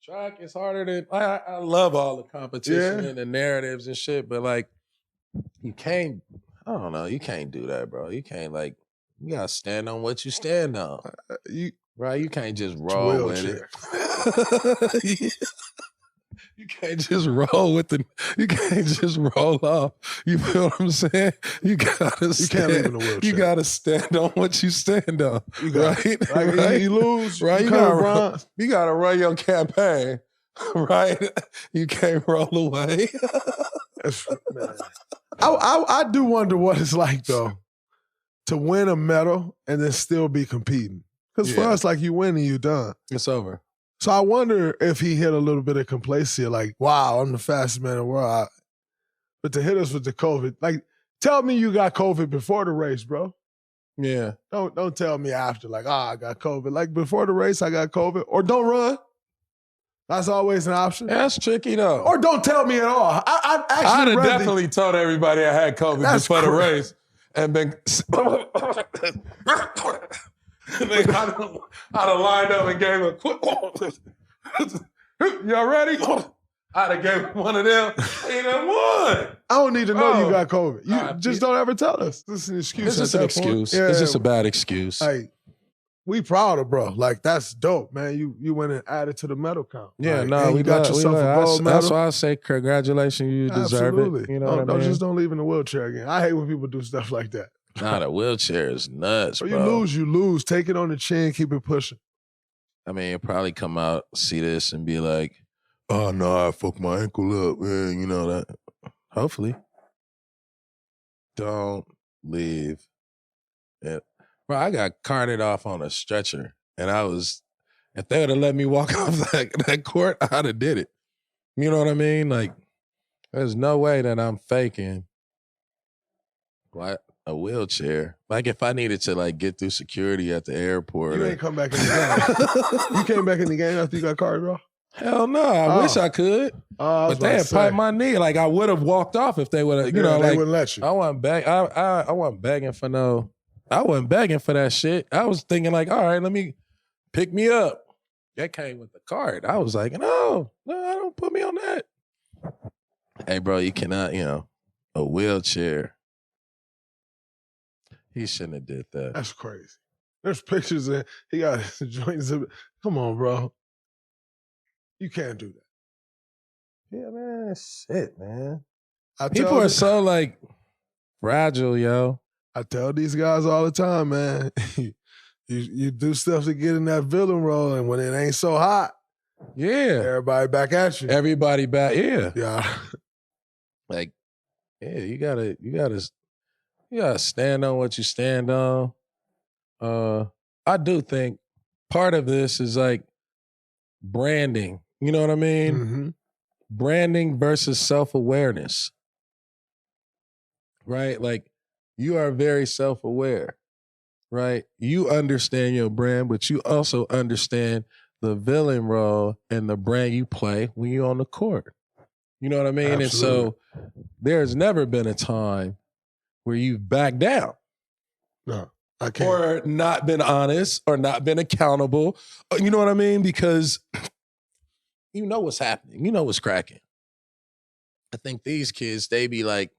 track is harder than... I love all the competition and the narratives and shit, but like, you can't... I don't know. You can't do that, bro. You can't like... You gotta stand on what you stand on. Right? You can't just roll with it. You can't just roll with the. You can't just roll off. You feel what I'm saying? You gotta.
You can't live in a wheelchair.
You gotta stand on what you stand on.
You got,
right?
Like,
right?
You lose.
Right?
You
gotta run your campaign. Right? You can't roll away.
Man. I do wonder what it's like though, to win a medal and then still be competing. Because for us, like, you win and you done.
It's over.
So I wonder if he hit a little bit of complacency, like, wow, I'm the fastest man in the world. But to hit us with the COVID, like, tell me you got COVID before the race, bro.
Yeah.
Don't tell me after, like, I got COVID. Like, before the race, I got COVID. Or don't run. That's always an option.
That's tricky, though.
Or don't tell me at all. I'd
have definitely told everybody I had COVID before the race. And been... I'd have lined up and gave a quick... Y'all ready? I'd have gave one of them. He done won.
I don't need to know you got COVID. You just don't ever tell us. This is an excuse.
It's just an excuse.
Yeah,
it's just a bad excuse.
Like, we proud of bro. Like, that's dope, man. You went and added to the medal count.
Yeah,
like,
no,
we got yourself a gold medal.
That's why I say congratulations. You deserve it. You know what I mean?
Just don't leave in a wheelchair again. I hate when people do stuff like that.
Nah, the wheelchair is nuts, bro.
You lose. Take it on the chin. Keep it pushing.
I mean, you'll probably come out, see this, and be like, oh, no, I fucked my ankle up. Man, you know that. Hopefully. Don't leave it. Bro, I got carted off on a stretcher, and if they would have let me walk off that court, I'd have did it. You know what I mean? Like, there's no way that I'm faking a wheelchair. Like, if I needed to, like, get through security at the airport.
You ain't come back in the game. You came back in the game after you got carted off?
Hell no. I wish I could. But they had piped my knee. Like, I would have walked off if they would have,
they wouldn't let you.
I wasn't begging for I wasn't begging for that shit. I was thinking like, all right, let me pick me up. That came with the card. I was like, no, don't put me on that. Hey, bro, you cannot, a wheelchair. He shouldn't have did that.
That's crazy. There's pictures of he got his joints. Come on, bro. You can't do that.
Yeah, man. Shit, man.
People
are so like fragile, yo.
I tell these guys all the time, man. you do stuff to get in that villain role, and when it ain't so hot, everybody back at you.
Everybody back,
yeah.
Like, you gotta stand on what you stand on. I do think part of this is like branding. You know what I mean?
Mm-hmm.
Branding versus self-awareness. Right? Like,
you are very self-aware, right? You understand your brand, but you also understand the villain role and the brand you play when you're on the court. You know what I mean?
Absolutely.
And so there's never been a time where you've backed down.
No, I can't.
Or not been honest or not been accountable. You know what I mean? Because you know what's happening. You know what's cracking. I think these kids, they be like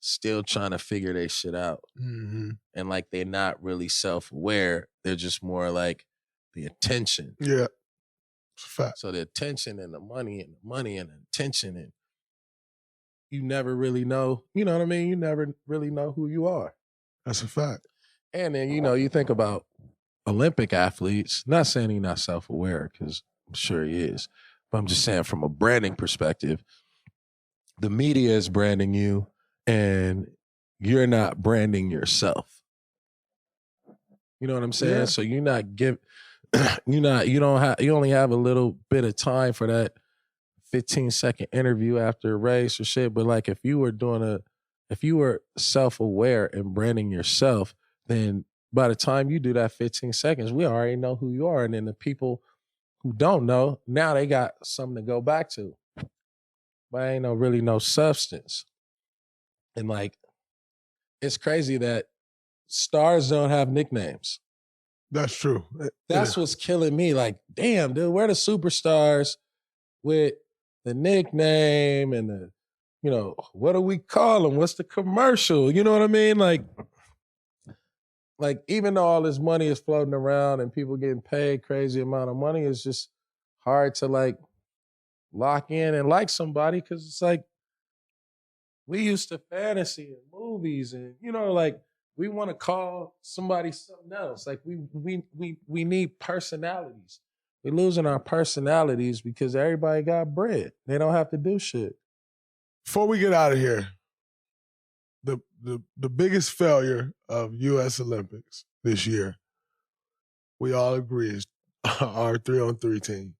still trying to figure their shit out.
Mm-hmm.
And like they're not really self-aware. They're just more like the attention.
Yeah. It's a fact.
So the attention and the money and the attention, and you never really know, you know what I mean? You never really know who you are.
That's a fact.
And then, you know, you think about Olympic athletes, not saying he's not self-aware, because I'm sure he is, but I'm just saying from a branding perspective, the media is branding you and you're not branding yourself. You know what I'm saying?
Yeah.
So you're not you only have a little bit of time for that 15-second interview after a race or shit. But like if you were self-aware and branding yourself, then by the time you do that 15 seconds, we already know who you are. And then the people who don't know, now they got something to go back to. But ain't really no substance. And like, it's crazy that stars don't have nicknames.
That's true.
That's what's killing me. Like, damn, dude, we're the superstars with the nickname and the, you know, what do we call them? What's the commercial? You know what I mean? Like even though all this money is floating around and people getting paid crazy amount of money, it's just hard to like lock in and like somebody, because it's like we used to fantasy and movies and, you know, like we want to call somebody something else. Like we need personalities. We're losing our personalities because everybody got bread. They don't have to do shit.
Before we get out of here, the biggest failure of U.S. Olympics this year, we all agree, is our 3-on-3 team.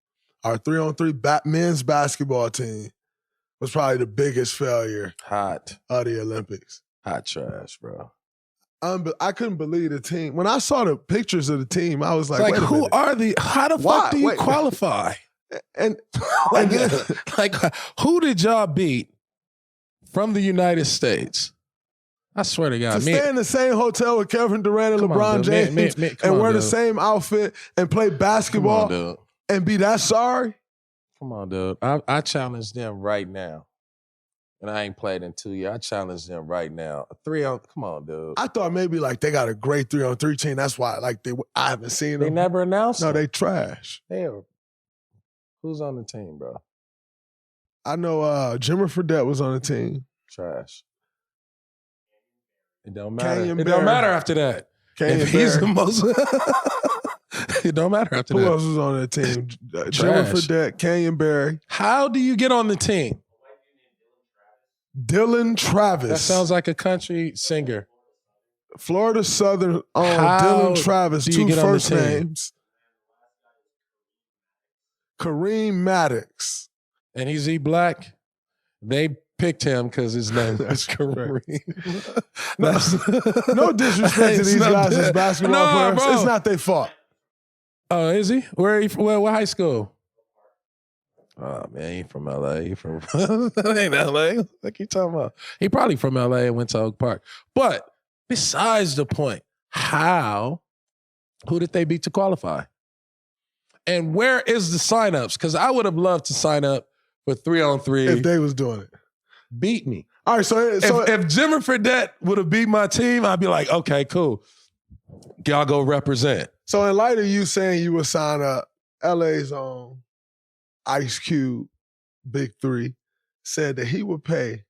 Our 3-on-3 men's basketball team was probably the biggest failure of the Olympics.
Hot trash, bro.
I couldn't believe the team. When I saw the pictures of the team, I was like,
like
wait a
who
minute.
are the? How the fuck do you qualify?
And
like, who did y'all beat from the United States? I swear to God,
to stay in the same hotel with Kevin Durant and LeBron James and wear the same outfit and play basketball and be that sorry?
Come on, dude. I challenge them right now. And I ain't played in 2 years. I challenge them right now. Come on, dude.
I thought maybe like they got a great 3-on-3 team. That's why I haven't seen them.
They never announced them.
No, they trash.
Who's on the team, bro?
I know Jimmer Fredette was on the team.
Trash. It don't matter.
Canyon
It
Barry.
don't matter after that.
Canyon
If he's
Barry.
the most... It don't matter after
Who
that.
else was on that team? Jimmer Fredette, Canyon Barry.
How do you get on the team?
Dylan Travis.
That sounds like a country singer.
Florida Southern on
How
Dylan Travis,
do you
2
get on the
first
team?
names. Kareem Maddox.
And is he black? They picked him because his name was Kareem.
No disrespect to these guys as basketball players.
Bro.
It's not their fault.
Oh, is he? Where what high school? Oh man, he from LA. He from that ain't LA. What you talking about? He probably from LA and went to Oak Park. But besides the point, who did they beat to qualify? And where is the signups? Because I would have loved to sign up for 3-on-3.
If they was doing it.
Beat me.
All right, so
if Jimmer Fredette would have beat my team, I'd be like, okay, cool. Y'all go represent.
So in light of you saying you would sign up, LA's own Ice Cube, Big 3, said that he would pay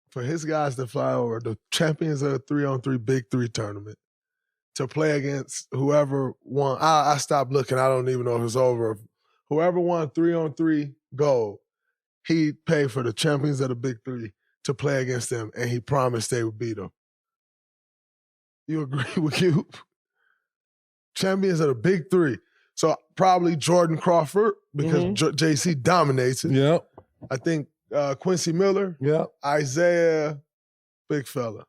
for his guys to fly over the champions of the 3-on-3 Big 3 tournament to play against whoever won. I stopped looking. I don't even know if it's over. Whoever won 3-on-3 gold, he'd pay for the champions of the Big 3 to play against them, and he promised they would beat them. You agree with Cube? Champions of the Big 3. So probably Jordan Crawford, because JC dominates it.
Yep.
I think Quincy Miller.
Yep.
Isaiah Big fella.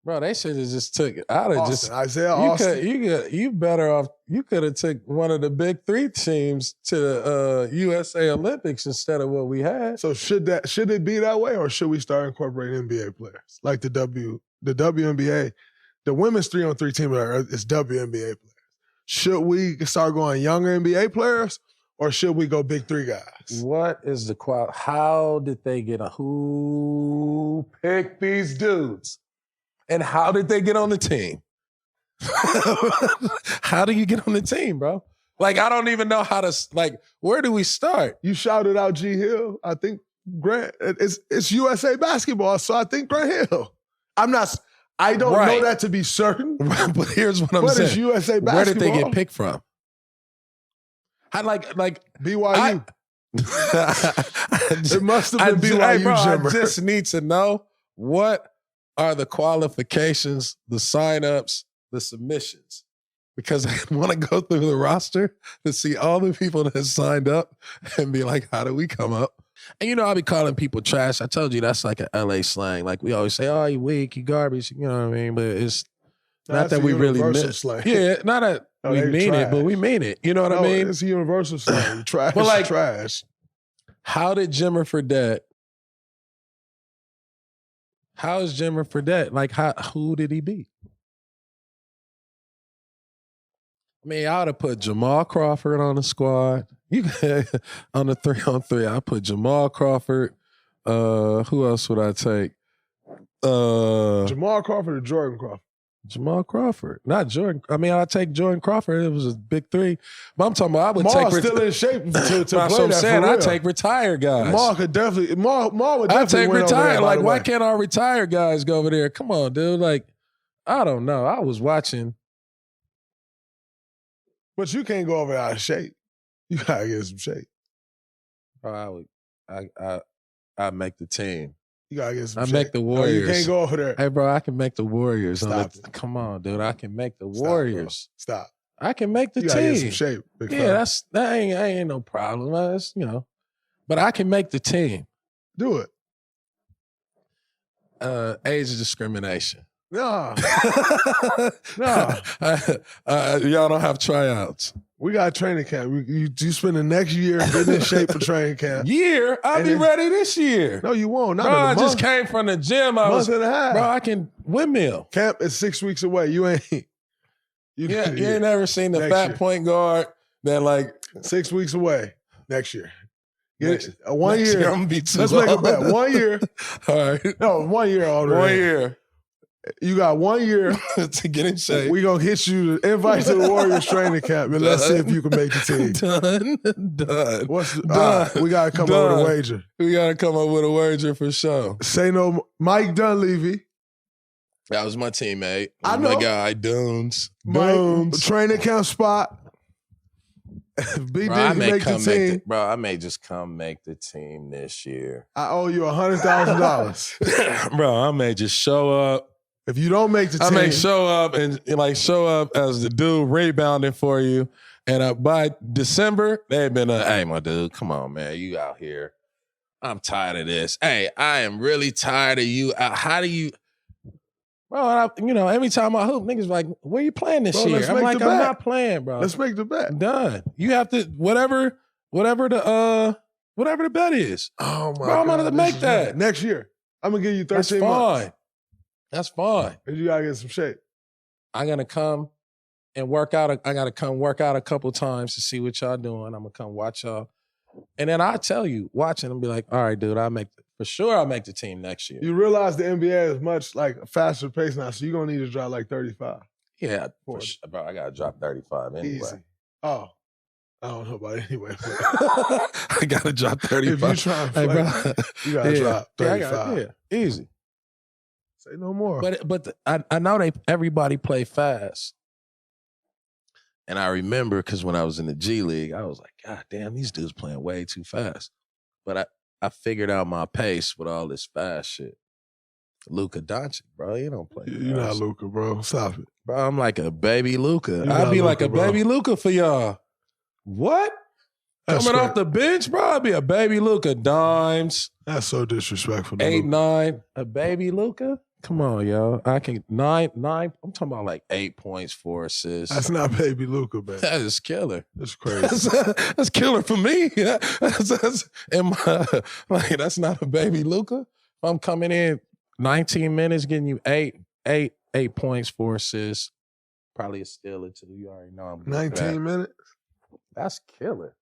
Bro, they should have just took it. I'd have just
Isaiah Austin.
You better off. You could have took one of the big 3 teams to the USA Olympics instead of what we had.
So should it be that way, or should we start incorporating NBA players like the WNBA? The women's 3-on-3 team is WNBA players. Should we start going younger NBA players, or should we go big 3 guys?
What is the qual? How did they get who picked these dudes? And how did they get on the team? How do you get on the team, bro? Like, I don't even know how to, like, where do we start?
You shouted out G Hill. I think Grant, it's USA basketball, so I think Grant Hill. I don't know that to be certain.
But here's what I'm saying.
What is USA basketball?
Where did they get picked from? I like
BYU. It must have been BYU,
bro,
Jimmer.
I just need to know what are the qualifications, the signups, the submissions. Because I want to go through the roster to see all the people that signed up and be like, how do we come up? And you know, I'll be calling people trash. I told you that's like an LA slang. Like we always say, oh, you weak, you garbage, you know what I mean? But it's not that we really mean
slang.
Yeah, not that we mean it, but we mean it. You know what I mean?
It's a universal slang. Trash
but like,
trash.
How did Jimmer Fredette? How is Jimmer Fredette? Like, who did he beat? I mean, I would have put Jamal Crawford on the squad. You on the 3-on-3, I put Jamal Crawford. Who else would I take?
Jamal Crawford or Jordan Crawford?
Jamal Crawford, not Jordan. I mean, I'd take Jordan Crawford. It was a big 3. But I'm talking about I would take.
Still in shape to play
that's what I'm saying. I take retired guys.
Maul would definitely. I
take retired. Like, why can't our retired guys go over there? Come on, dude. Like, I don't know. I was watching.
But you can't go over out of shape. You gotta get some shape.
I make the team.
You gotta get some shape.
Make the Warriors.
No, you can't go over there.
Hey, bro, I can make the Warriors.
Come
on, dude. I can make the Warriors.
Stop.
I can make the
you
team.
Gotta get some shape.
That ain't no problem. That's, you know. But I can make the team.
Do it.
Age discrimination.
No.
Y'all don't have tryouts.
We got training camp. You spend the next year getting in shape for training camp.
I'll be ready this year.
No, you won't. Not
bro,
in a
I
month.
just came from the gym.
Month and a half.
Bro, I can windmill.
Camp is 6 weeks away. You ain't.
You ain't never seen the fat
year.
point guard that like
6 weeks away next year.
Next
1 year.
I'm gonna be too
Let's
old.
make a bet. 1 year.
All right.
No, 1 year already.
1 year.
You got 1 year
to get in shape.
We gonna hit you the invite to the Warriors training camp, and let's see if you can make the team.
Done.
We gotta come up with a wager.
We gotta come up with a wager for sure.
Say no, Mike Dunleavy.
That was my teammate.
I know.
My guy, Dunes.
Mike, training camp spot.
Bro, I may just come make the team this year.
I owe you $100,000.
Bro, I may just show up.
If you don't make the team,
I may show up and show up as the dude rebounding for you. And by December, they've been hey, my dude, come on, man. You out here. I'm tired of this. Hey, I am really tired of you. How do you... Bro, every time I hoop, niggas like, where you playing this year? I'm like, I'm not playing, bro.
Let's make the bet.
Done. You have to, whatever the bet is.
Oh, my
God. I'm
going
to make that.
Next year. I'm going to give you 13
That's fine.
months.
That's fine.
And you got to get some shape.
I'm going to come and work out. I got to come work out a couple times to see what y'all doing. I'm going to come watch y'all. And then I'll tell you, watching and be like, all right, dude, I'll make the team next year.
You realize the NBA is much like a faster pace now, so you're going to need to drop like 35.
Yeah, bro, I got to drop 35 anyway.
Easy. Oh. I don't know about it anyway.
I got to drop 35.
If you try and flex, you got to drop 35.
Easy.
Say no more.
But I know everybody play fast. And I remember because when I was in the G League, I was like, God damn, these dudes playing way too fast. But I figured out my pace with all this fast shit. Luka Doncic, bro, you don't play.
You're not Luka, bro. Stop it.
Bro, I'm like a baby Luka. I'd be like a baby Luka for y'all. What?
Coming off the bench, bro, I'd be a baby Luka. Dimes.
That's so disrespectful.
8,
Luka.
9.
A baby Luka? Come on, yo. I can 9. I'm talking about like 8 points, 4 assists.
That's not baby Luka, man.
That is killer.
That's crazy.
That's killer for me. That's not a baby Luka.
If I'm coming in 19 minutes, getting you 8 points, 4 assists, probably a steal or 2. You already know I'm good
19 minutes?
That's killer.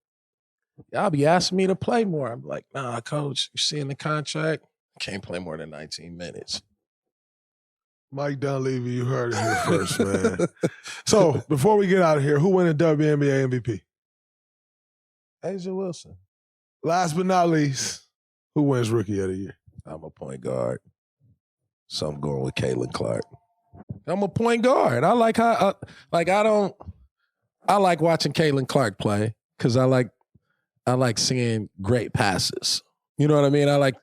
Y'all be asking me to play more. I'm like, nah, coach, you see in the contract, I can't play more than 19 minutes.
Mike Dunleavy, you heard it here first, man. So, before we get out of here, who won the WNBA MVP?
Asia Wilson.
Last but not least, who wins Rookie of the Year?
I'm a point guard. So I'm going with Caitlin Clark. I'm a point guard. I like how, I like watching Caitlin Clark play because I like seeing great passes. You know what I mean? I like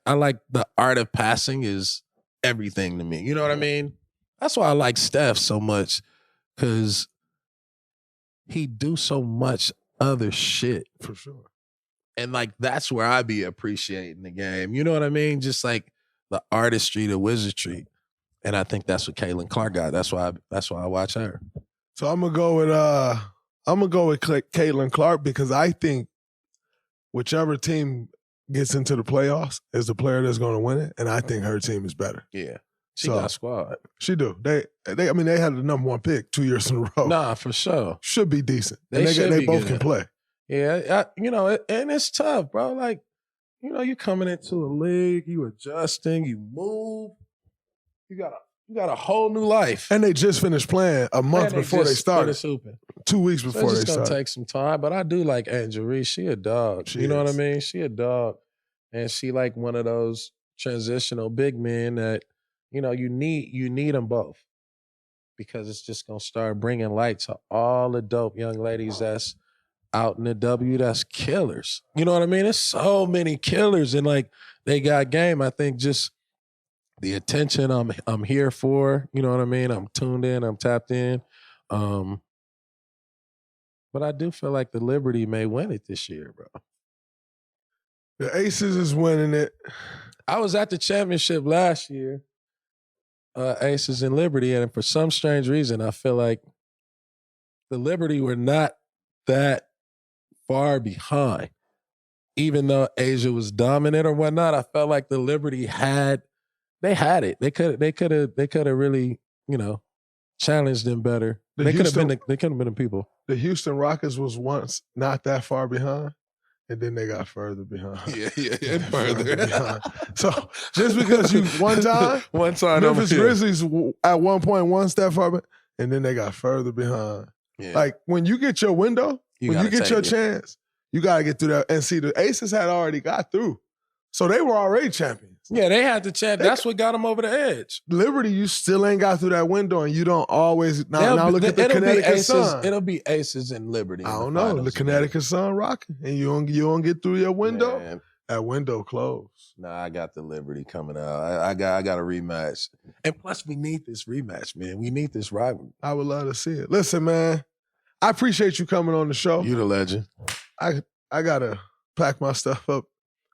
the art of passing is everything to me. You know what I mean? That's why I like Steph so much because he do so much other shit.
For sure.
And like that's where I be appreciating the game. You know what I mean? Just like the artistry, the wizardry. And I think that's what Caitlin Clark got. That's why I watch her.
So I'm gonna go with Caitlin Clark because I think whichever team gets into the playoffs is the player that's going to win it, and I think her team is better.
Yeah, she got a squad.
She do. They had the #1 pick 2 years in a row.
Nah, for sure.
Should be decent.
They
both
good.
can play.
Yeah, and it's tough, bro. Like, you coming into a league, you adjusting, you move. You got a whole new life.
And they just finished playing a month before they started. 2 weeks before they started.
It's gonna take some time, but I do like Angel Reese. She a dog.
She
you know
is.
what I mean? She a dog, and she like one of those transitional big men that you need them both because it's just gonna start bringing light to all the dope young ladies that's out in the W that's killers. You know what I mean? There's so many killers, and like they got game. I think just the attention I'm here for, you know what I mean? I'm tuned in, I'm tapped in. But I do feel like the Liberty may win it this year, bro.
The Aces is winning it.
I was at the championship last year, Aces and Liberty, and for some strange reason, I feel like the Liberty were not that far behind. Even though Asia was dominant or whatnot, I felt like the Liberty had it. They could have really, challenged them better. They could have been the people.
The Houston Rockets was once not that far behind, and then they got further behind.
Yeah, further.
So just because you one time Memphis Grizzlies at one point one step far behind, and then they got further behind.
Yeah.
Like when you get your window, when you get your chance, you gotta get through that. And see, the Aces had already got through, so they were already champions.
Yeah, they had the chance. That's what got them over the edge.
Liberty, you still ain't got through that window, and you don't always. Now look at the Connecticut Sun.
It'll be Aces and Liberty.
I don't know. The Connecticut Sun rocking, and you don't get through your window.
Man.
That window closed.
Nah, I got the Liberty coming out. I got a rematch, and plus we need this rematch, man. We need this rivalry.
I would love to see it. Listen, man, I appreciate you coming on the show.
You the legend.
I gotta pack my stuff up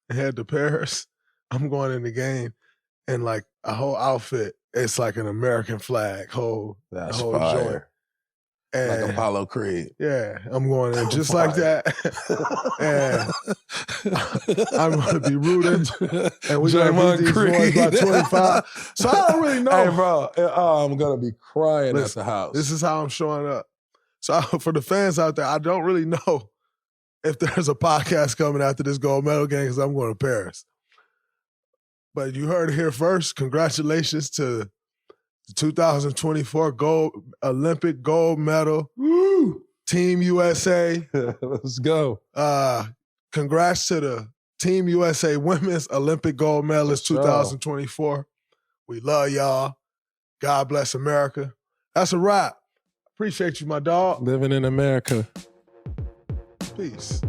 and head to Paris. I'm going in the game. And like a whole outfit, it's like an American flag,
That's
whole
fire.
joint. And
Like Apollo Creed.
yeah, I'm going in just like that. And I'm going to be rooting. And we're going to beat these boys by 25. So I don't really know.
Hey, bro, I'm going to be crying at the house.
This is how I'm showing up. So for the fans out there, I don't really know if there's a podcast coming after this gold medal game because I'm going to Paris. But you heard it here first. Congratulations to the 2024 Olympic gold medal.
Woo!
Team USA.
Let's go.
Congrats to the Team USA women's Olympic gold medalist 2024. We love y'all. God bless America. That's a wrap. Appreciate you, my dog.
Living in America.
Peace.